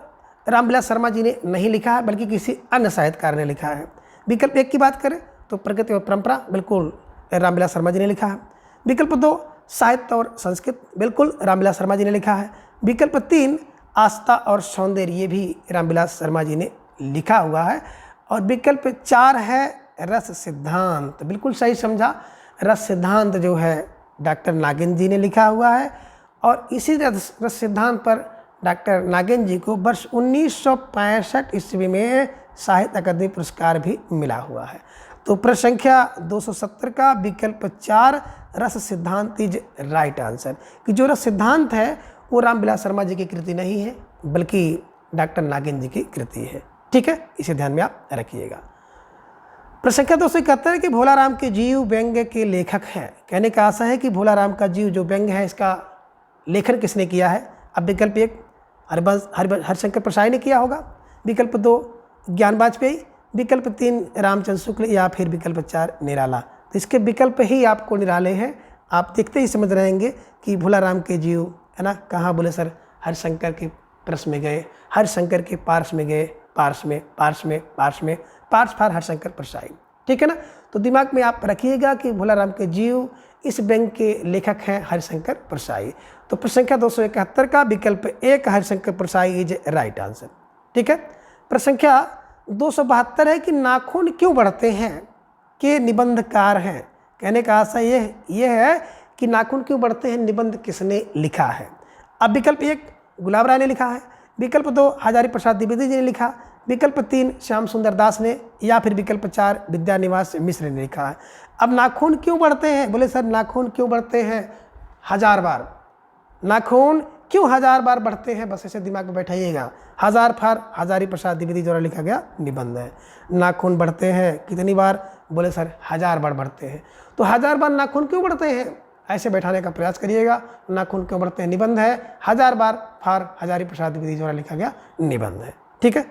रामविलास शर्मा जी ने नहीं लिखा है बल्कि किसी अन्य साहित्यकार ने लिखा है। विकल्प 1 की बात करें तो प्रकृति और परंपरा, बिल्कुल रामविलास शर्मा जी ने लिखा है। विकल्प 2 साहित्य और संस्कृत, बिल्कुल रामविलास शर्मा जी ने लिखा है। विकल्प 3 आस्था और सौंदर्य, ये भी रामविलास शर्मा जी ने लिखा हुआ है। और विकल्प 4 है रस सिद्धांत, बिल्कुल सही समझा। रस सिद्धांत जो है डॉक्टर नागेंद्र जी ने लिखा हुआ है और इसी रस सिद्धांत पर डॉक्टर नागेंद्र जी को वर्ष 1965 ईस्वी में साहित्य अकादमी पुरस्कार भी मिला हुआ है। तो प्रश्न संख्या 270 का विकल्प 4 रस सिद्धांत इज राइट आंसर। कि जो रस सिद्धांत है वो रामविलास शर्मा जी की कृति नहीं है बल्कि डॉक्टर नागेंद्र जी की कृति है। ठीक है, इसे ध्यान में आप रखिएगा। प्रश्न संख्या 271 है कि भोलाराम के जीव व्यंग्य के लेखक हैं। कहने का आशा है कि भोलाराम का जीव जो व्यंग्य है इसका लेखन किसने किया है? अब विकल्प 1 हरिशंकर प्रसाई ने किया होगा, विकल्प 2 ज्ञान वाजपेयी, विकल्प 3 रामचंद्र शुक्ल या फिर विकल्प 4 निराला। तो इसके विकल्प ही आपको निराले हैं। आप देखते ही समझ रहेंगे कि भोलाराम के जीव है ना कहाँ बोले सर? हरिशंकर के प्रश्न में गए, हरिशंकर के पार्श में गए, पार्श फार हरिशंकर प्रसाई। ठीक है ना। तो दिमाग में आप रखिएगा कि भोलाराम के जीव इस व्यंग्य के लेखक हैं हरिशंकर प्रसाई। तो प्रश्न संख्या 271 का विकल्प 1 Harishankar Prasai is right answer. ठीक है। प्रश्न संख्या 272 है कि नाखून क्यों बढ़ते हैं के निबंधकार हैं। कहने का आशय ये है कि नाखून क्यों बढ़ते हैं निबंध किसने लिखा है? अब विकल्प 1 गुलाब राय ने लिखा है, विकल्प 2 हजारी प्रसाद द्विवेदी जी ने लिखा, विकल्प 3 श्याम सुंदर दास ने या फिर विकल्प 4 विद्यानिवास मिश्र ने लिखा है। अब नाखून क्यों बढ़ते हैं? बोले सर नाखून क्यों बढ़ते हैं 1000 बार? नाखून क्यों 1000 बार बढ़ते हैं? बस ऐसे दिमाग में बैठाइएगा। 1000 फार हजारी प्रसाद द्विवेदी द्वारा लिखा गया निबंध है। नाखून बढ़ते हैं कितनी बार? बोले सर 1000 बार बढ़ते हैं। तो 1000 बार नाखून क्यों बढ़ते हैं ऐसे बैठाने का प्रयास करिएगा। नाखून क्यों बढ़ते हैं निबंध है, 1000 बार फार हजारी प्रसाद द्विवेदी द्वारा लिखा गया निबंध है। ठीक है।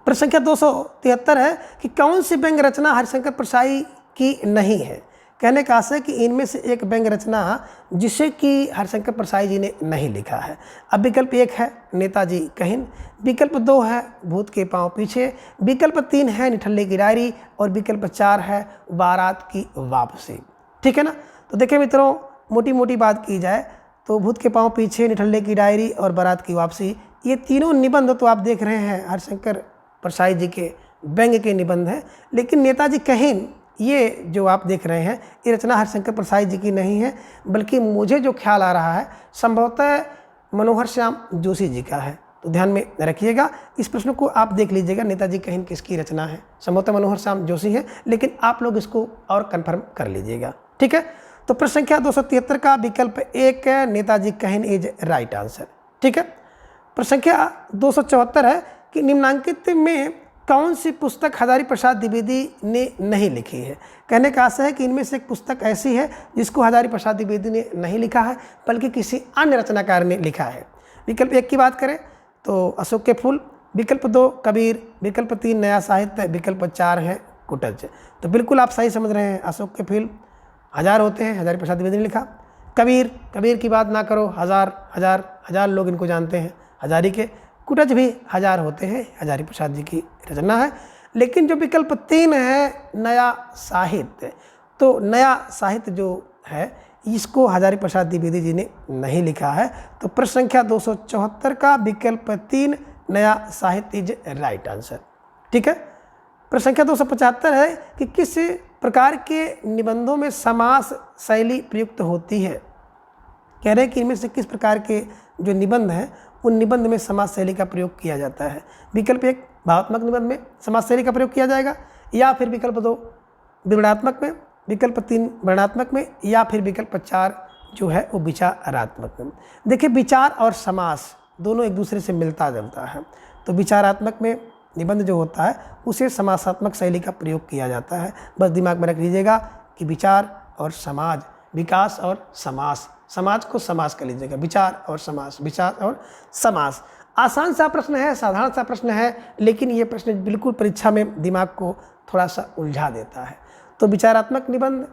प्रश्न संख्या 273 है कि कौन सी व्यंग्य रचना हरिशंकर प्रसाई की नहीं है? कहने का आशय है कि इनमें से एक व्यंग्य रचना जिसे कि हरिशंकर प्रसाई जी ने नहीं लिखा है। अब विकल्प 1 है नेताजी कहिन, विकल्प 2 है भूत के पांव पीछे, विकल्प 3 है निठल्ले की डायरी और विकल्प 4 है बारात की वापसी। ठीक है ना। तो देखिए मित्रों, मोटी मोटी बात की जाए तो भूत के पांव पीछे, निठल्ले की डायरी और बारात की वापसी, ये तीनों निबंध तो आप देख रहे हैं हरिशंकर प्रसाई जी के व्यंग्य के निबंध हैं। लेकिन नेताजी कहिन ये जो आप देख रहे हैं ये रचना हरिशंकर प्रसाई जी की नहीं है बल्कि मुझे जो ख्याल आ रहा है संभवतः मनोहर श्याम जोशी जी का है। तो ध्यान में रखिएगा, इस प्रश्न को आप देख लीजिएगा नेताजी कहिन किसकी रचना है। संभवतः मनोहर श्याम जोशी है, लेकिन आप लोग इसको और कन्फर्म कर लीजिएगा। ठीक है। तो प्रश्न संख्या 273 का विकल्प 1 नेताजी कहिन इज राइट आंसर। ठीक है। प्रश्न संख्या 274 है कि निम्नांकित में कौन सी पुस्तक हजारी प्रसाद द्विवेदी ने नहीं लिखी है? कहने का आशय है कि इनमें से एक पुस्तक ऐसी है जिसको हजारी प्रसाद द्विवेदी ने नहीं लिखा है बल्कि किसी अन्य रचनाकार ने लिखा है। विकल्प 1 की बात करें तो अशोक के फूल, विकल्प 2 कबीर, विकल्प 3 नया साहित्य, विकल्प 4 है कुटज। तो बिल्कुल आप सही समझ रहे हैं। अशोक के फूल 1000 होते हैं, हजारी प्रसाद द्विवेदी ने लिखा। कबीर की बात ना करो, हजार लोग इनको जानते हैं हजारी के। कुटज भी 1000 होते हैं, हजारी प्रसाद जी की रचना है। लेकिन जो विकल्प 3 है नया साहित्य, तो नया साहित्य जो है इसको हजारी प्रसाद द्विवेदी जी ने नहीं लिखा है। तो प्रश्न संख्या 274 का विकल्प 3 नया साहित्य इज राइट आंसर। ठीक है। प्रश्न संख्या 275 है कि किस प्रकार के निबंधों में समास शैली प्रयुक्त होती है। कह रहे हैं कि इनमें से किस प्रकार के जो निबंध हैं उन निबंध में समास शैली का प्रयोग किया जाता है। विकल्प 1 भावात्मक निबंध में समास शैली का प्रयोग किया जाएगा, या फिर विकल्प 2 विवरणात्मक में, विकल्प 3 वर्णनात्मक में, या फिर विकल्प 4 जो है वो विचारात्मक में। देखिए विचार और समास दोनों एक दूसरे से मिलता जुलता है, तो विचारात्मक में निबंध जो होता है उसे समासात्मक शैली का प्रयोग किया जाता है। बस दिमाग में रख लीजिएगा कि विचार और समाज, विकास और समास, समाज को समास कर लीजिएगा, विचार और समास, विचार और समास। आसान सा प्रश्न है, साधारण सा प्रश्न है, लेकिन ये प्रश्न बिल्कुल परीक्षा में दिमाग को थोड़ा सा उलझा देता है। तो विचारात्मक निबंध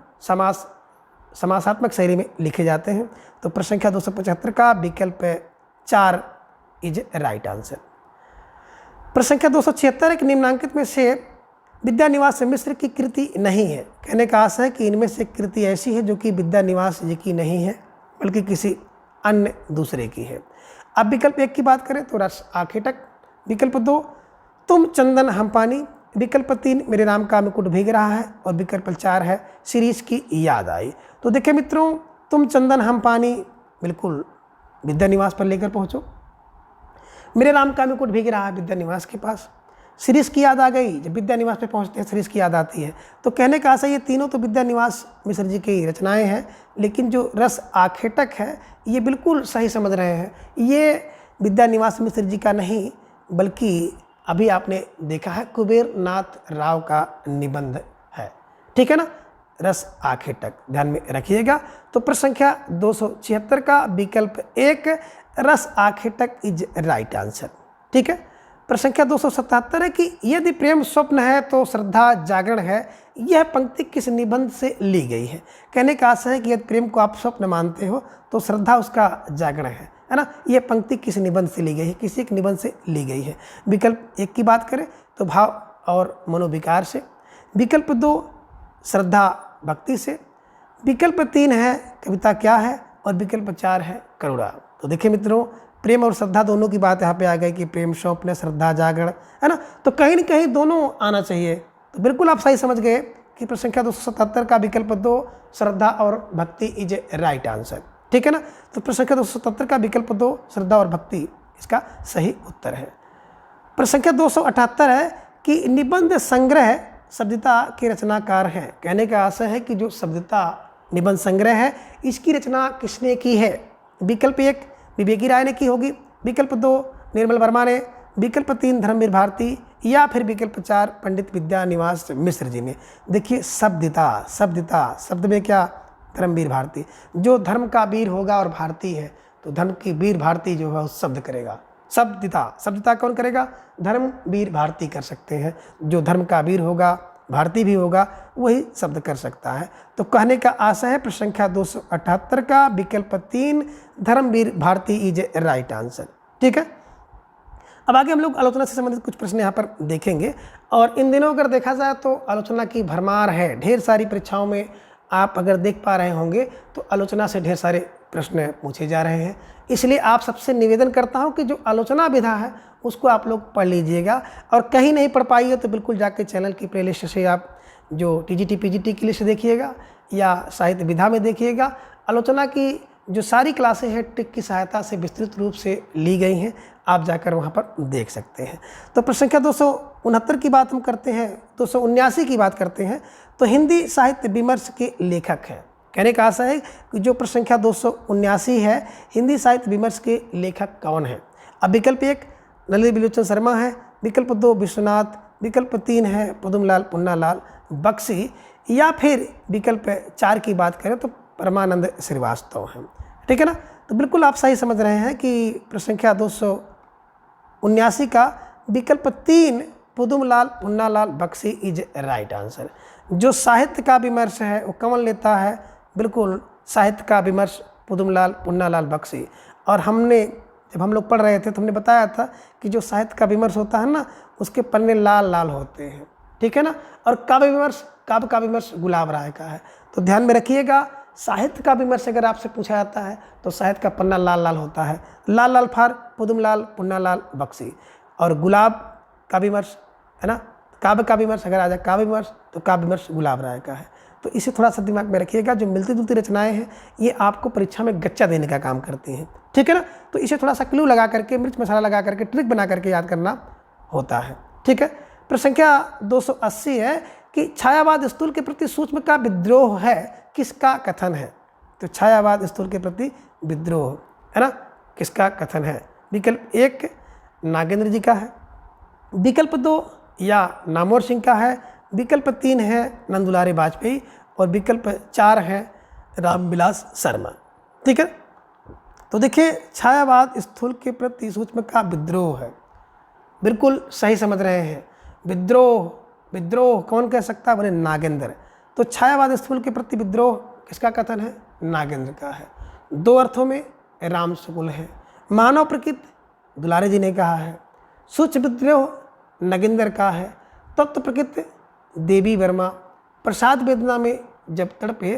समासात्मक शैली में लिखे जाते हैं। तो प्रश्न संख्या 275 का विकल्प 4 इज राइट आंसर। प्रश्न संख्या 276 एक निम्नांकित में से विद्यानिवास मिश्र की कृति नहीं है। कहने का आशय है कि इनमें से कृति ऐसी है जो कि विद्यानिवास जी की नहीं है बल्कि किसी अन्य दूसरे की है। अब विकल्प 1 की बात करें तो रस आखेटक, विकल्प 2 तुम चंदन हम पानी, विकल्प 3 मेरे राम का मुकुट भीग रहा है, और विकल्प 4 है शिरीष की याद आई। तो देखिए मित्रों, तुम चंदन हम पानी बिल्कुल विद्यानिवास पर लेकर पहुँचो, मेरे राम का मुकुट भीग रहा है विद्यानिवास के पास, शिरीष की याद आ गई, जब विद्यानिवास पे पहुंचते हैं शिरीष की याद आती है। तो कहने का आशय ये तीनों तो विद्यानिवास मिश्र जी की रचनाएं हैं, लेकिन जो रस आखेटक है ये बिल्कुल सही समझ रहे हैं, ये विद्यानिवास मिश्र जी का नहीं बल्कि अभी आपने देखा है कुबेर नाथ राव का निबंध है। ठीक है ना, रस आखेटक ध्यान में रखिएगा। तो प्रश्न संख्या 276 का विकल्प 1 रस आखेटक इज राइट आंसर। ठीक है। प्रश्न संख्या 277 है कि यदि प्रेम स्वप्न है तो श्रद्धा जागरण है, यह पंक्ति किस निबंध से ली गई है। कहने का आशय है कि यदि प्रेम को आप स्वप्न मानते हो तो श्रद्धा उसका जागरण है ना। यह पंक्ति किस निबंध से ली गई है, किसी एक निबंध से ली गई है। विकल्प 1 की बात करें तो भाव और मनोविकार से, विकल्प 2 श्रद्धा भक्ति से, विकल्प 3 है कविता क्या है, और विकल्प 4 है करुणा। तो देखिए मित्रों, प्रेम और श्रद्धा दोनों की बात यहाँ पे आ गई कि प्रेम स्वप्न श्रद्धा जागरण है ना, तो कहीं न कहीं दोनों आना चाहिए। तो बिल्कुल आप सही समझ गए कि प्रश्न संख्या 277 का विकल्प 2 श्रद्धा और भक्ति इज राइट आंसर। ठीक है ना। तो प्रश्न संख्या 277 का विकल्प 2 श्रद्धा और भक्ति इसका सही उत्तर है। प्रश्न संख्या 278 है कि निबंध संग्रह शब्दिता के रचनाकार हैं। कहने का आशय है कि जो शब्दिता निबंध संग्रह है इसकी रचना किसने की है। विकल्प 1 विवेकी राय ने की होगी, विकल्प 2 निर्मल वर्मा ने, विकल्प 3 धर्मवीर भारती, या फिर विकल्प 4 पंडित विद्यानिवास मिश्र जी ने। देखिए शब्दिता, शब्दिता शब्द में क्या, धर्मवीर भारती। जो धर्म का वीर होगा और भारती है तो धर्म की वीर भारती जो है उस शब्द करेगा। शब्दिता, शब्दिता कौन करेगा, धर्मवीर भारती कर सकते हैं। जो धर्म का वीर होगा भारती भी होगा वही शब्द कर सकता है। तो कहने का आशय है प्रश्न संख्या 278 का विकल्प 3 Dharamvir Bharati is right answer. ठीक है। अब आगे हम लोग आलोचना से संबंधित कुछ प्रश्न यहाँ पर देखेंगे, और इन दिनों अगर देखा जाए तो आलोचना की भरमार है। ढेर सारी परीक्षाओं में आप अगर देख पा रहे होंगे तो आलोचना से ढेर सारे प्रश्न पूछे जा रहे हैं। इसलिए आप सबसे निवेदन करता हूं कि जो आलोचना विधा है उसको आप लोग पढ़ लीजिएगा, और कहीं नहीं पढ़ पाइए तो बिल्कुल जाके चैनल की प्लेलिस्ट से आप जो टीजीटी पीजीटी की लिस्ट देखिएगा या साहित्य विधा में देखिएगा। आलोचना की जो सारी क्लासें हैं टिक की सहायता से विस्तृत रूप से ली गई हैं, आप जाकर वहाँ पर देख सकते हैं। तो प्रश्न संख्या 269 की बात हम करते हैं, 279 की बात करते हैं। तो हिंदी साहित्य विमर्श के लेखक हैं। कहने का आशा है कि जो प्रश्न संख्या 279 है, हिंदी साहित्य विमर्श के लेखक कौन है। अब विकल्प 1 ललित बिलोचन शर्मा है, विकल्प 2 विश्वनाथ, विकल्प 3 है पदुमलाल पुन्नालाल बख्शी, या फिर विकल्प 4 की बात करें तो परमानंद श्रीवास्तव हैं। ठीक है ना। तो बिल्कुल आप सही समझ रहे हैं कि प्रश्न संख्या 279 का विकल्प 3 Padumlal Punnalal Bakshi is right answer. जो साहित्य का विमर्श है वो कौन लेता है, बिल्कुल साहित्य का विमर्श पदुमलाल पुन्नालाल बख्शी। और हमने जब हम लोग पढ़ रहे थे तो हमने बताया था कि जो साहित्य का विमर्श होता है ना उसके पन्ने लाल लाल होते हैं। ठीक है ना। और काव्य का विमर्श गुलाब राय का है। तो ध्यान में रखिएगा, साहित्य का विमर्श अगर आपसे पूछा जाता है तो साहित्य का पन्ना लाल लाल होता है, लाल लाल फार पदुमलाल पुन्नालाल बख्शी। और गुलाब का विमर्श है ना, काव्य का विमर्श अगर आ जाए काव्य विमर्श तो काव्य विमर्श गुलाब राय का है। तो इसे थोड़ा सा दिमाग में रखिएगा, जो मिलती जुलती रचनाएं हैं ये आपको परीक्षा में गच्चा देने का काम करती हैं, ठीक है ना। तो इसे थोड़ा सा क्लू लगा करके, मिर्च मसाला लगा करके, ट्रिक बना करके याद करना होता है, ठीक है। प्रश्न संख्या 280 है कि छायावाद स्थूल के प्रति सूक्ष्म का विद्रोह है, किसका कथन है। तो छायावाद स्थूल के प्रति विद्रोह है ना, किसका कथन है। विकल्प 1 नागेंद्र जी का है, विकल्प 2 या नामवर सिंह का है, विकल्प 3 है नंदुलारे वाजपेयी और विकल्प 4 है रामविलास शर्मा, ठीक है। तो देखिए छायावाद स्थूल के प्रति सूक्ष्म का विद्रोह है, बिल्कुल सही समझ रहे हैं। विद्रोह विद्रोह कौन कह सकता है, बोले नागेंद्र। तो छायावाद स्थूल के प्रति विद्रोह किसका कथन है, नागेंद्र का है। दो अर्थों में राम शुक्ल है। मानव प्रकृति दुलारे जी ने कहा है, सूक्ष्म विद्रोह नागेंद्र का है, तत्व प्रकृति देवी वर्मा, प्रसाद वेदना में जब तड़पे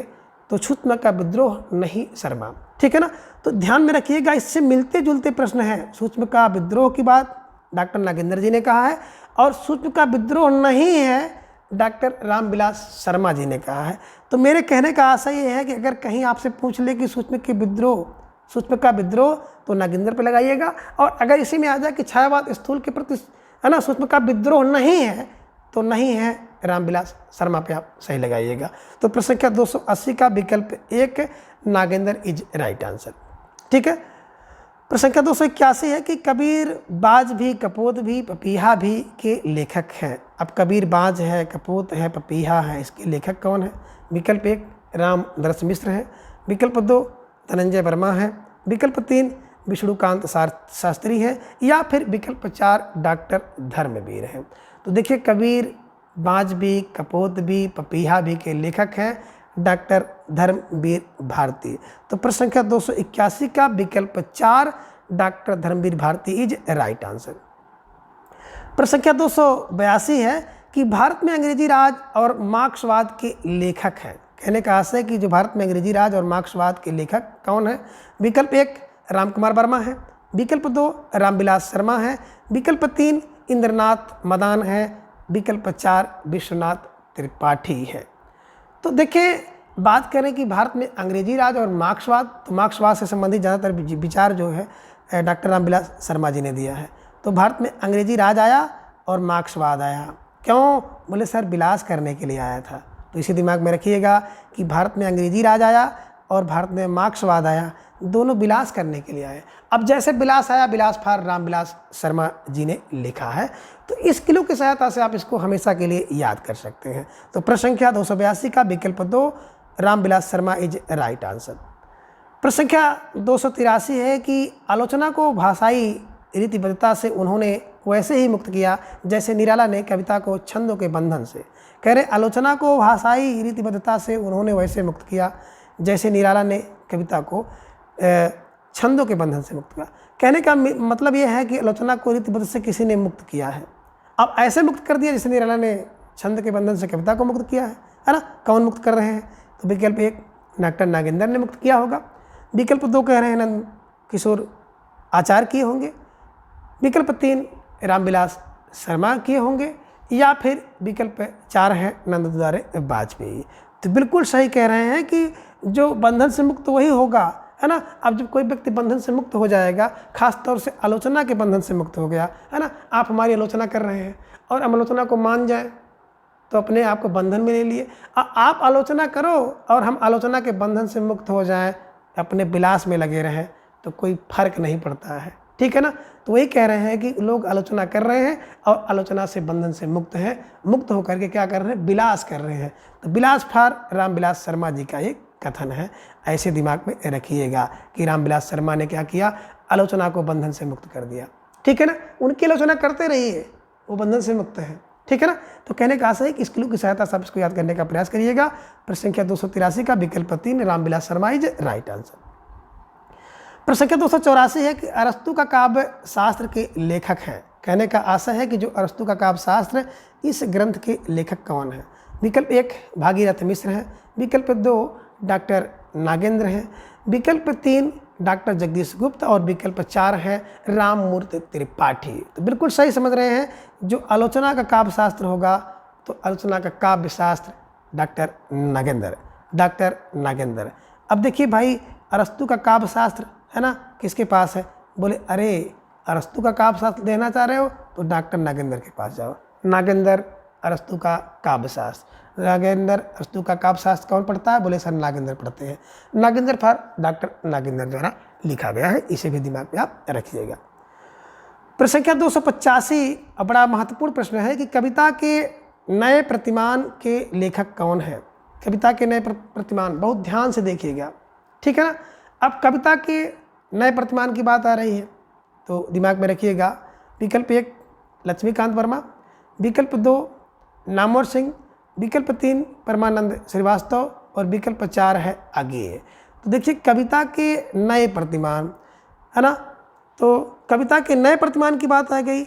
तो सूक्ष्म का विद्रोह नहीं शर्मा, ठीक है ना। तो ध्यान में रखिएगा, इससे मिलते जुलते प्रश्न हैं। सूक्ष्म का विद्रोह की बात डॉक्टर नागेंद्र जी ने कहा है और सूक्ष्म का विद्रोह नहीं है डॉक्टर रामविलास शर्मा जी ने कहा है। तो मेरे कहने का आशय ये है कि अगर कहीं आपसे पूछ ले कि सूक्ष्म का विद्रोह तो नागेंद्र पे लगाइएगा, और अगर इसी में आ जाए कि छायावाद स्थूल के प्रति है ना सूक्ष्म का विद्रोह नहीं है तो नहीं है रामविलास शर्मा पे आप सही लगाइएगा। तो प्रश्न संख्या 280 का विकल्प 1 नागेंद्र इज राइट आंसर, ठीक है। प्रश्न संख्या 281 है कि कबीर बाज भी कपोत भी पपीहा भी के लेखक हैं। अब कबीर बाज है, कपोत है, पपीहा है, इसके लेखक कौन है। विकल्प 1 रामदरस मिश्र है, विकल्प 2 धनंजय वर्मा है, विकल्प 3 विष्णुकांत शास्त्री है, या फिर विकल्प 4 डॉक्टर धर्मवीर है। तो देखिए कबीर बाज भी कपोत भी पपीहा भी के लेखक हैं डॉक्टर धर्मवीर भारती। तो प्रश्न संख्या 281 का विकल्प 4 doctor Dharamvir Bharati is right answer. प्रश्न संख्या 282 है कि भारत में अंग्रेजी राज और मार्क्सवाद के लेखक हैं। कहने का आशय कि जो भारत में अंग्रेजी राज और मार्क्सवाद के लेखक कौन है। विकल्प 1 रामकुमार वर्मा है, विकल्प 2 रामविलास शर्मा है, विकल्प 3 इंद्रनाथ मदान है, विकल्प 4 विश्वनाथ त्रिपाठी है। तो देखिए बात करें कि भारत में अंग्रेजी राज और मार्क्सवाद, तो मार्क्सवाद से संबंधित ज़्यादातर विचार जो है डॉक्टर रामविलास शर्मा जी ने दिया है। तो भारत में अंग्रेजी राज आया और मार्क्सवाद आया, क्यों, बोले सर विलास करने के लिए आया था। तो इसी दिमाग में रखिएगा कि भारत में अंग्रेजी राज आया और भारत में मार्क्सवाद आया, दोनों विलास करने के लिए आए। अब जैसे विलास आया, विलास फार रामविलास शर्मा जी ने लिखा है, तो इस क्लू की सहायता से आप इसको हमेशा के लिए याद कर सकते हैं। तो प्रश्न संख्या 282 का विकल्प 2 Ramvilas Sharma is right answer. प्रश्न संख्या 283 है कि आलोचना को भाषाई रीतिबद्धता से उन्होंने वैसे ही मुक्त किया जैसे निराला ने कविता को छंदों के बंधन से। कह रहे आलोचना को भाषाई रीतिबद्धता से उन्होंने वैसे मुक्त किया जैसे निराला ने कविता को छंदों के बंधन से मुक्त किया। कहने का मतलब यह है कि आलोचना को रीतिबद्ध से किसी ने मुक्त किया है। अब ऐसे मुक्त कर दिया जैसे निराला ने छंद के बंधन से कविता को मुक्त किया है ना। कौन मुक्त कर रहे हैं, तो विकल्प 1 डॉक्टर नागेंद्र ने मुक्त किया होगा, विकल्प 2 कह रहे हैं नंद किशोर आचार्य किए होंगे, विकल्प 3 रामविलास शर्मा किए होंगे, या फिर विकल्प 4 है नंदुलारे वाजपेयी। तो बिल्कुल सही कह रहे हैं कि जो बंधन से मुक्त वही होगा, है ना। अब जब कोई व्यक्ति बंधन से मुक्त हो जाएगा, खास तौर से आलोचना के बंधन से मुक्त हो गया, है ना। आप हमारी आलोचना कर रहे हैं और हम आलोचना को मान जाए तो अपने आप को बंधन में ले लिए। आप आलोचना करो और हम आलोचना के बंधन से मुक्त हो जाएं, अपने विलास में लगे रहें, तो कोई फर्क नहीं पड़ता है, ठीक है ना। तो वही कह रहे हैं कि लोग आलोचना कर रहे हैं और आलोचना से बंधन से मुक्त हैं, मुक्त होकर के क्या कर रहे हैं, विलास कर रहे हैं। तो विलास फार रामविलास शर्मा जी का एक कथन है। ऐसे दिमाग में रखिएगा कि रामविलास शर्मा ने क्या किया, आलोचना को बंधन से मुक्त कर दिया, ठीक है ना। उनकी आलोचना करते रहिए, वो बंधन से मुक्त है, ठीक है ना। तो कहने का आशय है कि इस क्लू की सहायता से आप इसको याद करने का प्रयास करिएगा। प्रश्न संख्या 283 का विकल्प 3 Ramvilas Sharma is right answer. प्रश्न संख्या 284 है कि अरस्तु का काव्य शास्त्र के लेखक हैं। कहने का आशय है कि जो अरस्तु का काव्य शास्त्र, इस ग्रंथ के लेखक कौन है। विकल्प 1 भागीरथ मिश्र है, विकल्प 2 डॉक्टर नागेंद्र हैं, विकल्प 3 डॉक्टर जगदीश गुप्त और विकल्प 4 है राममूर्ति त्रिपाठी। तो बिल्कुल सही समझ रहे हैं। जो आलोचना का काव्य शास्त्र होगा तो आलोचना का काव्य शास्त्र डॉक्टर नागेंद्र। अब देखिए भाई, अरस्तु का काव्य शास्त्र है ना किसके पास है? बोले अरे अरस्तु का काव्य शास्त्र देना चाह रहे हो तो डॉक्टर नागेंद्र के पास जाओ। नागेंद्र अरस्तु का काव्य शास्त्र, नागेंद्र अरस्तु का काव्य शास्त्र कौन पढ़ता है? बोले सर नागेंद्र पढ़ते हैं। नागेंद्र फॉर डॉक्टर नागेंद्र द्वारा लिखा गया है, इसे भी दिमाग में आप रखिएगा। प्रश्न संख्या 285 बड़ा महत्वपूर्ण प्रश्न है कि कविता के नए प्रतिमान के लेखक कौन है? कविता के नए प्रतिमान, बहुत ध्यान से देखिएगा, ठीक है ना। अब कविता के नए प्रतिमान की बात आ रही है तो दिमाग में रखिएगा। विकल्प 1 लक्ष्मीकांत वर्मा, विकल्प 2 नामवर सिंह, विकल्प 3 परमानंद श्रीवास्तव और विकल्प 4 है आगे। तो देखिए कविता के नए प्रतिमान है ना, तो कविता के नए प्रतिमान की बात आ गई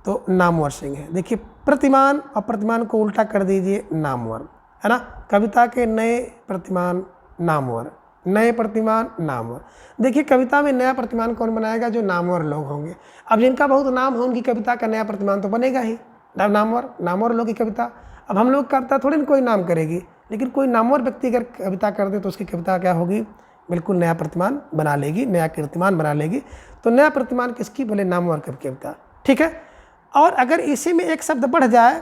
तो नामवर सिंह है। देखिए प्रतिमान और प्रतिमान को उल्टा कर दीजिए, नामवर है ना। कविता के नए प्रतिमान नामवर, नए प्रतिमान नामवर। देखिए कविता में नया प्रतिमान कौन बनाएगा? जो नामवर लोग होंगे। अब जिनका बहुत नाम हो उनकी कविता का नया प्रतिमान तो बनेगा ही, नामवर लोग की कविता। अब हम लोग कविता थोड़ी ना कोई नाम करेगी, लेकिन कोई नामवर व्यक्ति अगर कविता कर दे तो उसकी कविता क्या होगी? बिल्कुल नया प्रतिमान बना लेगी, नया कीर्तिमान बना लेगी। तो नया प्रतिमान किसकी? बोले नामवर कविता, ठीक है। और अगर इसी में एक शब्द बढ़ जाए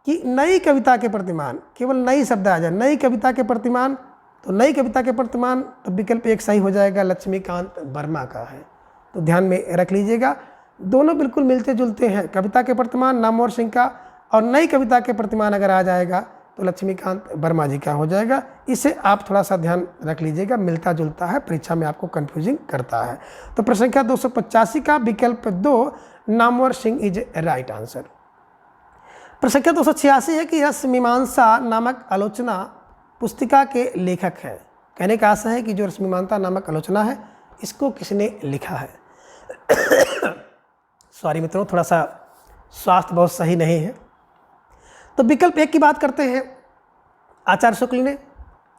कि नई कविता के प्रतिमान, केवल नई शब्द आ जाए, नई कविता के प्रतिमान, तो नई कविता के प्रतिमान तो विकल्प 1 सही हो जाएगा, लक्ष्मीकांत वर्मा का है। तो ध्यान में रख लीजिएगा, दोनों बिल्कुल मिलते जुलते हैं। कविता के प्रतिमान नामवर सिंह का और नई कविता के प्रतिमान अगर आ जाएगा तो लक्ष्मीकांत वर्मा जी का हो जाएगा। इसे आप थोड़ा सा ध्यान रख लीजिएगा, मिलता जुलता है, परीक्षा में आपको कन्फ्यूजिंग करता है। तो प्रश्न संख्या 285 का विकल्प 2 Namvar Singh is right answer. प्रश्न संख्या 286 है कि रस मीमांसा नामक आलोचना पुस्तिका के लेखक हैं। कहने का आशा है कि जो रस मीमांसा नामक आलोचना है इसको किसने लिखा है? सॉरी मित्रों, थोड़ा सा स्वास्थ्य बहुत सही नहीं है। तो विकल्प 1 की बात करते हैं, आचार्य शुक्ल ने,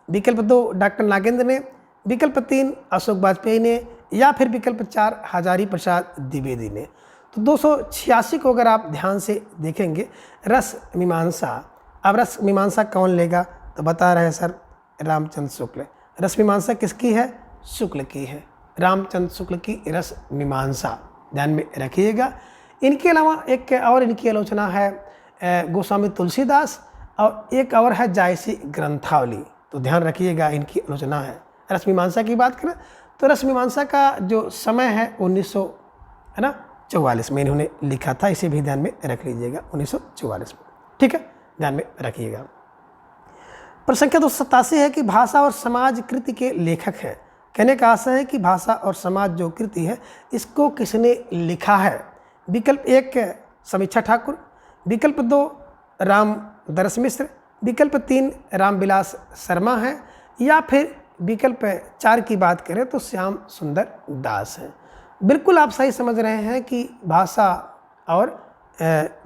विकल्प 2 डॉक्टर नागेंद्र ने, विकल्प 3 अशोक वाजपेयी ने, या फिर विकल्प 4 हजारी प्रसाद द्विवेदी ने। तो 286 को अगर आप ध्यान से देखेंगे, रस मीमांसा। अब रस मीमांसा कौन लेगा? तो बता रहे हैं सर रामचंद्र शुक्ल। रस मीमांसा किसकी है? शुक्ल की है, रामचंद्र शुक्ल की रस मीमांसा, ध्यान में रखिएगा। इनके अलावा एक और इनकी आलोचना है गोस्वामी तुलसीदास और एक और है जायसी ग्रंथावली। तो ध्यान रखिएगा, इनकी आलोचना है। रस मीमांसा की बात करें तो रस मीमांसा का जो समय है 1944 में इन्होंने लिखा था, इसे भी ध्यान में रख लीजिएगा, 1944 में, ठीक है, ध्यान में रखिएगा। प्रश्न संख्या 287 है कि भाषा और समाज कृति के लेखक हैं। कहने का आशा है कि भाषा और समाज जो कृति है इसको किसने लिखा है? विकल्प 1 समीक्षा ठाकुर, विकल्प 2 रामदरस मिश्र, विकल्प 3 रामविलास शर्मा है, या फिर विकल्प 4 की बात करें तो श्याम सुंदर दास है। बिल्कुल आप सही समझ रहे हैं कि भाषा और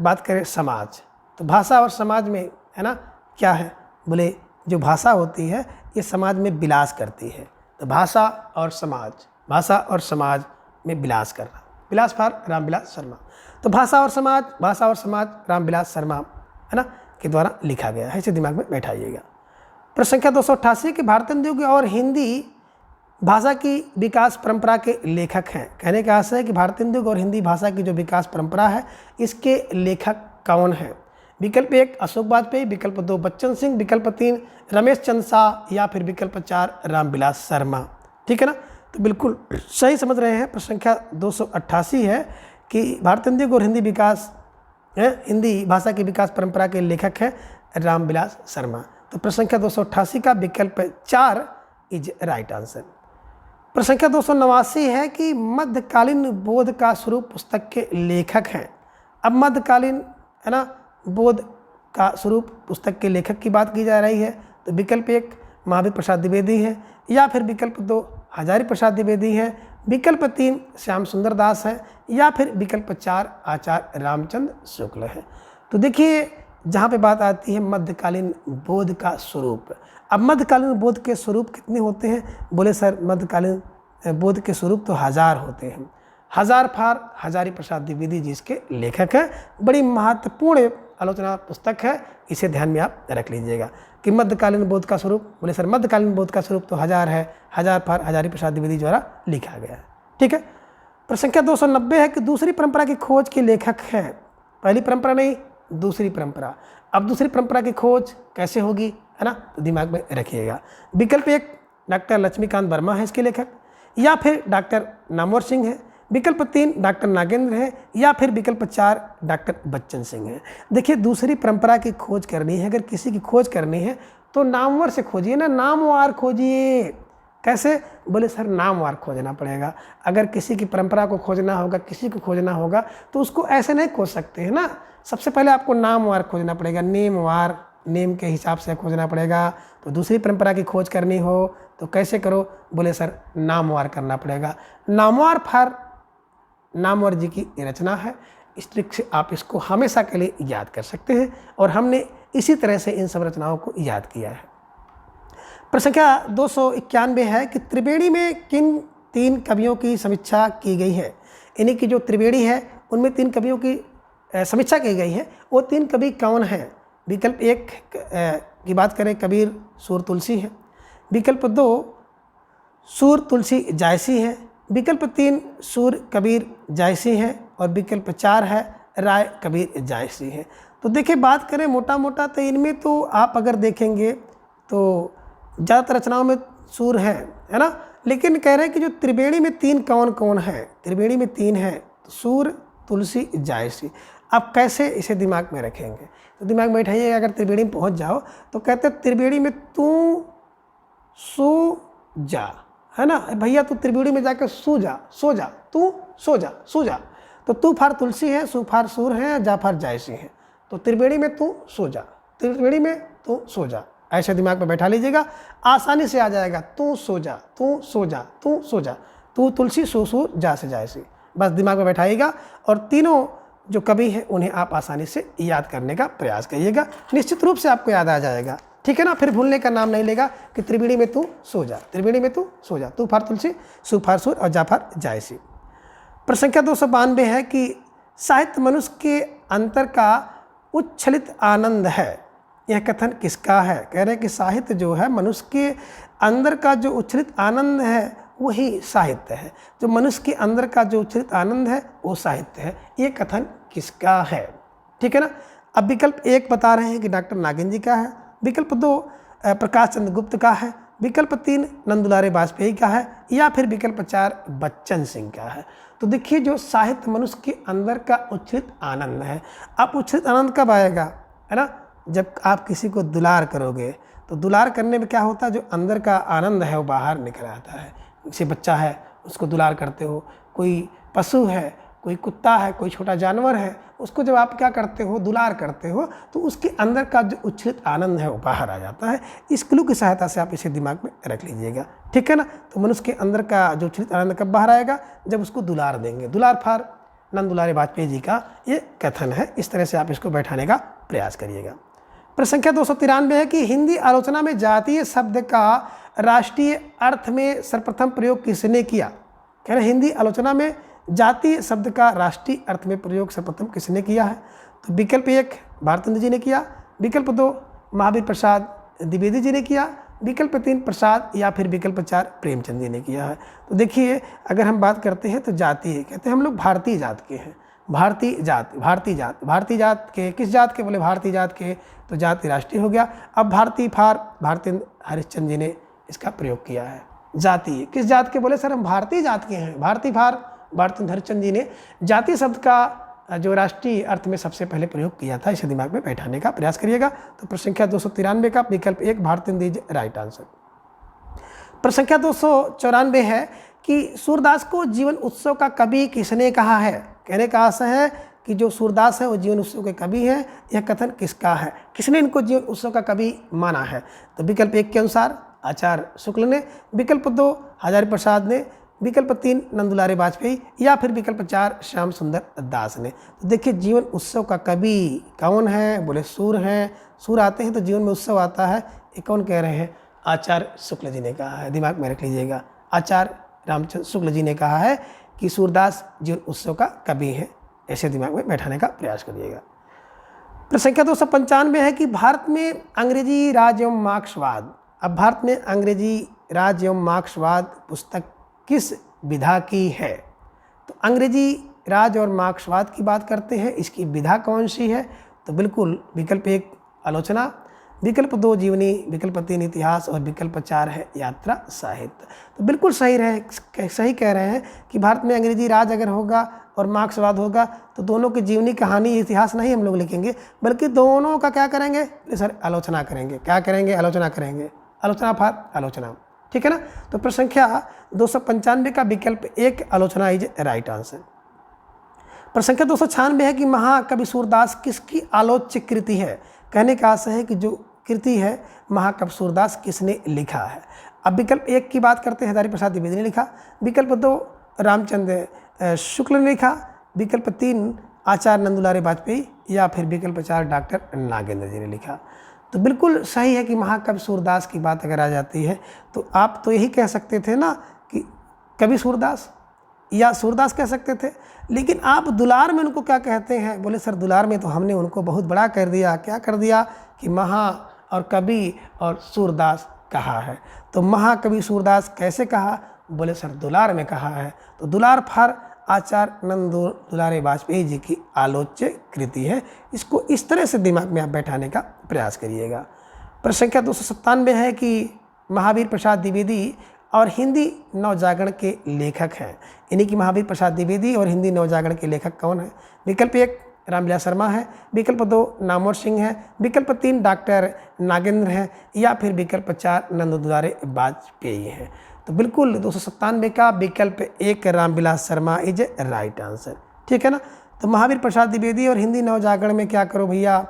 बात करें समाज, तो भाषा और समाज में है ना क्या है? बोले जो भाषा होती है ये समाज में विलास करती है। तो भाषा और समाज, भाषा और समाज में विलास करना, विलास फॉर रामविलास शर्मा। तो भाषा और समाज रामविलास शर्मा है ना के द्वारा लिखा गया है, इसे दिमाग में बैठाइएगा। प्रश्न संख्या 288 कि भारतीय हिंदी और हिंदी भाषा की विकास परंपरा के लेखक हैं। कहने का आशय है कि भारतीय हिंदी और हिंदी भाषा की जो विकास परंपरा है इसके लेखक कौन है? विकल्प 1 अशोक वाजपेयी, विकल्प 2 बच्चन सिंह, विकल्प 3 रमेश चंद्र शाह, या फिर विकल्प 4 रामविलास शर्मा, ठीक है ना। तो बिल्कुल सही समझ रहे हैं। प्रश्न संख्या 288 है कि भारतीय हिंदी और हिंदी भाषा की विकास परंपरा के लेखक हैं रामविलास शर्मा। तो प्रश्न संख्या 288 का विकल्प 4 इज राइट आंसर। प्रश्न संख्या 289 है कि मध्यकालीन बोध का स्वरूप पुस्तक के लेखक हैं। अब मध्यकालीन है ना बोध का स्वरूप पुस्तक के लेखक की बात की जा रही है। तो विकल्प 1 महावीर प्रसाद द्विवेदी है, या फिर विकल्प 2 हजारी प्रसाद द्विवेदी है, विकल्प 3 श्याम सुंदर दास है, या फिर विकल्प 4 आचार्य रामचंद्र शुक्ल है। तो देखिए जहाँ पे बात आती है मध्यकालीन बोध का स्वरूप। अब मध्यकालीन बोध के स्वरूप कितने होते हैं? बोले सर मध्यकालीन बोध के स्वरूप तो हजार होते हैं। हजार फार हजारी प्रसाद द्विवेदी जी इसके लेखक हैं। बड़ी महत्वपूर्ण आलोचना पुस्तक है, इसे ध्यान में आप रख लीजिएगा कि मध्यकालीन बोध का स्वरूप, बोले सर मध्यकालीन बोध का स्वरूप तो हजार है, हजार फार हजारी प्रसाद द्विवेदी द्वारा लिखा गया है। ठीक है। प्रश्न संख्या 290 है कि दूसरी परंपरा की खोज के लेखक है। पहली परंपरा नहीं, दूसरी परंपरा। अब दूसरी परंपरा की खोज कैसे होगी, है ना, तो दिमाग में रखिएगा। विकल्प 1 डॉक्टर लक्ष्मीकांत वर्मा है इसके लेखक, या फिर डॉक्टर नामवर सिंह है। विकल्प 3 डॉक्टर नागेंद्र है, या फिर विकल्प 4 डॉक्टर बच्चन सिंह है। देखिए दूसरी परंपरा की खोज करनी है, अगर किसी की खोज करनी है तो नामवर से खोजिए ना, नामवार खोजिए। कैसे, बोले सर नामवार खोजना पड़ेगा। अगर किसी की परंपरा को खोजना होगा, किसी को खोजना होगा तो उसको ऐसे नहीं खोज सकते हैं ना। सबसे पहले आपको नामवार खोजना पड़ेगा, नेमवार, नेम के हिसाब से खोजना पड़ेगा। तो दूसरी परंपरा की खोज करनी हो तो कैसे करो, बोले सर नामवार करना पड़ेगा। नामवार फार नामवर जी की रचना है, इस ट्रिक से आप इसको हमेशा के लिए याद कर सकते हैं और हमने इसी तरह से इन सब रचनाओं को याद किया है। प्रश्न संख्या 291 है कि त्रिवेणी में किन 3 कवियों की समीक्षा की गई है। यानी कि जो त्रिवेणी है उनमें 3 कवियों की समीक्षा की गई है, वो 3 कवि कौन हैं। विकल्प 1 की बात करें, कबीर सूर तुलसी है। विकल्प 2 सूर तुलसी जायसी है। विकल्प 3 सूर कबीर जायसी है और विकल्प 4 है राय कबीर जायसी है। तो देखिए बात करें मोटा मोटा तो इनमें तो आप अगर देखेंगे तो ज़्यादातर रचनाओं में सूर है ना, लेकिन कह रहे हैं कि जो त्रिवेणी में 3 कौन कौन है। त्रिवेणी में 3 है, तो सूर तुलसी जायसी। आप कैसे इसे दिमाग में रखेंगे, तो दिमाग में बैठाइए। अगर त्रिवेणी में पहुंच जाओ तो कहते हैं त्रिवेणी में तू सो जा, है ना भैया, तू त्रिवेणी में जाकर सो जा, सो जा, तू सो जा, सो जा। तो तू फार तुलसी है, सू फार सूर है, जा फार जायसी है। तो त्रिवेणी में तू सो जा, त्रिवेणी में तू सो जा, ऐसे दिमाग में बैठा लीजिएगा, आसानी से आ जाएगा। तू सो जा, तू सो जा, तू सो जा, तू तुलसी सो सूर जा से जायसी, बस दिमाग में बैठाइएगा। और तीनों जो कवि हैं उन्हें आप आसानी से याद करने का प्रयास करिएगा, निश्चित रूप से आपको याद आ जाएगा। ठीक है ना, फिर भूलने का नाम नहीं लेगा कि त्रिवेणी में तू सो जा, त्रिवेणी में तू सो जा, तू फार तुलसी, सु फार सूर और जा फार जायसी। प्रश्न संख्या 292 है कि साहित्य मनुष्य के अंतर का उच्छलित आनंद है, यह कथन किसका है। कह रहे हैं कि साहित्य जो है मनुष्य के अंदर का जो उच्छलित आनंद है वही साहित्य है। जो मनुष्य के अंदर का जो उच्छलित आनंद है वो साहित्य है, ये कथन किसका है। ठीक है ना। अब विकल्प 1 बता रहे हैं कि डॉक्टर नागिन जी का है। विकल्प 2 प्रकाश चंद्र गुप्त का है। विकल्प 3 नंदुलारे वाजपेयी का है, या फिर विकल्प 4 बच्चन सिंह का है। तो देखिए जो साहित्य मनुष्य के अंदर का उच्छलित आनंद है, अब उच्छलित आनंद कब आएगा, है ना, जब आप किसी को दुलार करोगे। तो दुलार करने में क्या होता है, जो अंदर का आनंद है वो बाहर निकल आता है। जैसे बच्चा है उसको दुलार करते हो, कोई पशु है, कोई कुत्ता है, कोई छोटा जानवर है, उसको जब आप क्या करते हो, दुलार करते हो, तो उसके अंदर का जो उच्छलित आनंद है वो बाहर आ जाता है। इस क्लू की सहायता से आप इसे दिमाग में रख लीजिएगा। ठीक है ना। तो मनुष्य के अंदर का जो उच्छलित आनंद कब बाहर आएगा, जब उसको दुलार देंगे। दुलार फार नंदुलारे वाजपेयी जी का ये कथन है। इस तरह से आप इसको बैठाने का प्रयास करिएगा। प्रश्न संख्या 293 है कि हिंदी आलोचना में जातीय शब्द का राष्ट्रीय अर्थ में सर्वप्रथम प्रयोग किसने किया। कह रहे हिंदी आलोचना में जातीय शब्द का राष्ट्रीय अर्थ में प्रयोग सर्वप्रथम किसने किया है। तो विकल्प 1 भारतेंदु जी ने किया। विकल्प 2 महावीर प्रसाद द्विवेदी जी ने किया। विकल्प 3 प्रसाद, या फिर विकल्प 4 प्रेमचंद जी ने किया है। तो देखिए अगर हम बात करते हैं तो जातीय, कहते हैं हम लोग भारतीय जात के हैं। भारतीय जात, भारतीय जात, भारतीय जात के किस जात के, बोले भारतीय जात के, तो जाति राष्ट्रीय हो गया। अब भारतीय फार भारतेंद्र हरिश्चंद्र जी ने इसका प्रयोग किया है। जातीय किस जात के, बोले सर हम भारतीय जात के हैं। भारतीय फार भारतेंद्र हरिश्चंद्र जी ने जातीय शब्द का जो राष्ट्रीय अर्थ में सबसे पहले प्रयोग किया था, इसे दिमाग में बैठाने का प्रयास करिएगा। तो प्रश्न संख्या 293 का विकल्प 1 भारतेंद्र इज राइट आंसर। प्रश्न संख्या 294 है कि सूरदास को जीवन उत्सव का कवि किसने कहा है। कहने का आशा है कि जो सूरदास है वो जीवन उत्सव के कवि हैं, यह कथन किसका है, किसने इनको जीवन उत्सव का कवि माना है। तो विकल्प 1 के अनुसार आचार्य शुक्ल ने, विकल्प 2 हजारी प्रसाद ने, विकल्प 3 नंदुलारे वाजपेयी, या फिर विकल्प 4 श्याम सुंदर दास ने। तो देखिए जीवन उत्सव का कवि कौन है, बोले सूर हैं। सूर आते हैं तो जीवन में उत्सव आता है। ये कौन कह रहे हैं, आचार्य शुक्ल जी ने कहा है। दिमाग में रख लीजिएगा, आचार्य रामचंद्र शुक्ल जी ने कहा है कि सूरदास जीवन उत्सव का कवि है। ऐसे दिमाग में बैठाने का प्रयास करिएगा। प्रश्न संख्या 295 है कि भारत में अंग्रेजी राज एवं मार्क्सवाद, अब भारत में अंग्रेजी राज एवं मार्क्सवाद पुस्तक किस विधा की है? तो अंग्रेजी राज और मार्क्सवाद की बात करते हैं, इसकी विधा कौन सी है? तो बिल्कुल विकल्प 1 आलोचना, विकल्प 2 जीवनी, विकल्प 3 इतिहास और विकल्प 4 है यात्रा साहित्य। तो बिल्कुल सही कह रहे हैं कि भारत में अंग्रेजी राज अगर होगा और मार्क्सवाद होगा तो दोनों की जीवनी कहानी इतिहास नहीं हम लोग लिखेंगे, बल्कि दोनों का क्या करेंगे सर? आलोचना करेंगे। क्या करेंगे? आलोचना करेंगे। आलोचना फॉर आलोचना, ठीक है ना। तो प्रश्न संख्या 295 का विकल्प 1 आलोचना इज राइट आंसर। प्रश्न संख्या 296 है कि महाकवि सूरदास किसकी आलोच्य कृति है? कहने का आशय है कि जो कृति है महाकवि सूरदास किसने लिखा है? अब विकल्प 1 की बात करते हैं, हजारी प्रसाद द्विवेदी ने लिखा, विकल्प 2 रामचंद्र शुक्ल ने लिखा, विकल्प 3 आचार्य नंदुलारे वाजपेयी, या फिर विकल्प 4 डॉक्टर नागेंद्र जी ने लिखा। तो बिल्कुल सही है कि महाकवि सूरदास की बात अगर आ जाती है तो आप तो यही कह सकते थे ना कि कवि सूरदास या सूरदास कह सकते थे, लेकिन आप दुलार में उनको क्या कहते हैं? बोले सर दुलार में तो हमने उनको बहुत बड़ा कर दिया। क्या कर दिया? कि महा और कवि और सूरदास कहा है। तो महाकवि सूरदास कैसे कहा? बोले सर दुलार में कहा है। तो दुलार फॉर आचार्य नंदू दुलारे वाजपेयी जी की आलोच्य कृति है। इसको इस तरह से दिमाग में आप बैठाने का प्रयास करिएगा। प्रश्न संख्या 297 है कि महावीर प्रसाद द्विवेदी और हिंदी नवजागरण के लेखक हैं। इन्हीं की महावीर प्रसाद द्विवेदी और हिंदी नवजागरण के लेखक कौन है? विकल्प 1 रामविलास शर्मा है, विकल्प 2 नामवर सिंह है, विकल्प 3 डॉक्टर नागेंद्र है, या फिर विकल्प 4 नंद दुलारे वाजपेयी है। तो बिल्कुल 297 का विकल्प 1 Ramvilas Sharma is right answer, ठीक है ना। तो महावीर प्रसाद द्विवेदी और हिंदी नवजागरण में क्या करो भैया?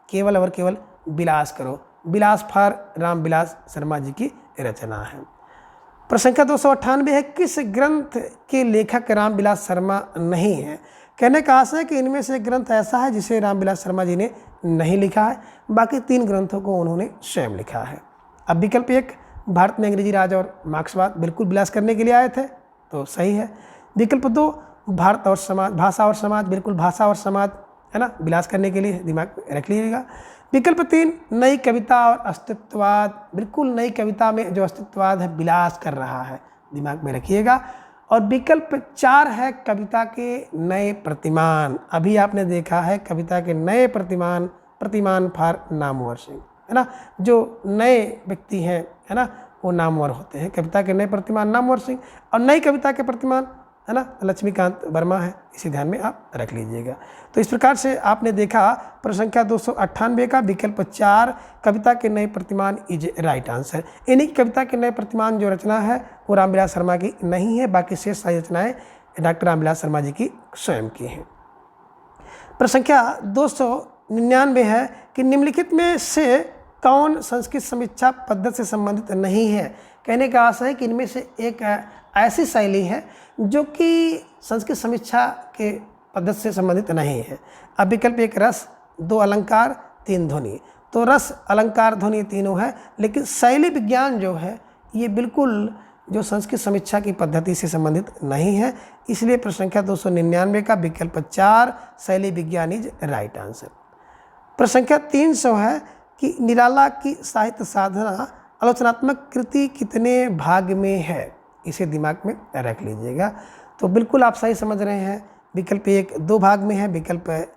केवल और केवल विलास करो। विलास फॉर रामविलास शर्मा जी की रचना है। प्रश्न संख्या 298 है किस ग्रंथ के लेखक रामविलास शर्मा नहीं है? कहने का आशय है कि इनमें से एक ग्रंथ ऐसा है जिसे रामविलास शर्मा जी ने नहीं लिखा है, बाकी 3 ग्रंथों को उन्होंने स्वयं लिखा है। अब विकल्प 1 भारत में अंग्रेजी राज और मार्क्सवाद, बिल्कुल विलास करने के लिए आए थे, तो सही है। विकल्प 2 भारत और समाज, भाषा और समाज, बिल्कुल भाषा और समाज है ना, विलास करने के लिए दिमाग में रख लीजिएगा। विकल्प 3 नई कविता और अस्तित्ववाद, बिल्कुल नई कविता में जो अस्तित्ववाद है विलास कर रहा है, दिमाग में रखिएगा। और विकल्प 4 है कविता के नए प्रतिमान। अभी आपने देखा है कविता के नए प्रतिमान फॉर नामवर सिंह, है ना। जो नए व्यक्ति हैं है ना वो नामवर होते हैं। कविता के नए प्रतिमान नामवर सिंह और नई कविता के प्रतिमान है ना लक्ष्मीकांत वर्मा है। इसे ध्यान में आप रख लीजिएगा। तो इस प्रकार से आपने देखा प्रश्न संख्या 298 का विकल्प 4 कविता के नए प्रतिमान इज राइट आंसर। इन्हीं कविता के नए प्रतिमान जो रचना है वो रामविलास शर्मा की नहीं है, बाकी शेष सारी रचनाएं डॉक्टर रामविलास शर्मा जी की स्वयं की हैं। प्रश्न संख्या 299 है कि निम्नलिखित में से कौन संस्कृत समीक्षा पद्धति से संबंधित नहीं है? कहने का आशय है कि इनमें से एक ऐसी शैली है जो कि संस्कृत समीक्षा के पद्धति से संबंधित नहीं है। अब विकल्प 1 रस, 2 अलंकार, 3 ध्वनि। तो रस, अलंकार, ध्वनि तीनों है, लेकिन शैली विज्ञान जो है ये बिल्कुल जो संस्कृत समीक्षा की पद्धति से संबंधित नहीं है। इसलिए प्रश्न संख्या 299 का विकल्प 4 शैली विज्ञान इज राइट आंसर। प्रश्न संख्या 300 है कि निराला की साहित्य साधना आलोचनात्मक कृति कितने भाग में है? इसे दिमाग में रख लीजिएगा। तो बिल्कुल आप सही समझ रहे हैं। विकल्प 1 2 भाग में है, विकल्प 1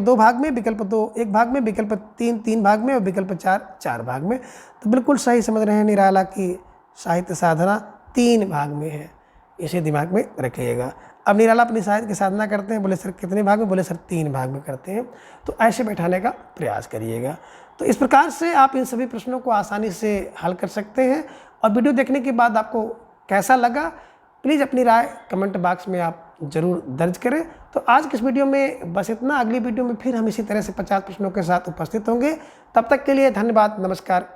2 भाग में, विकल्प 2 1 भाग में, विकल्प 3 3 भाग में और विकल्प 4 4 भाग में। तो बिल्कुल सही समझ रहे हैं। निराला की साहित्य साधना 3 भाग में है, इसे दिमाग में रखिएगा। अब निराला अपनी साहित्य की साधना करते हैं, बोले सर कितने भाग में? बोले सर 3 भाग में करते हैं। तो ऐसे बैठाने का प्रयास करिएगा। तो इस प्रकार से आप इन सभी प्रश्नों को आसानी से हल कर सकते हैं। और वीडियो देखने के बाद आपको कैसा लगा प्लीज़ अपनी राय कमेंट बॉक्स में आप ज़रूर दर्ज करें। तो आज की इस वीडियो में बस इतना। अगली वीडियो में फिर हम इसी तरह से 50 प्रश्नों के साथ उपस्थित होंगे। तब तक के लिए धन्यवाद, नमस्कार।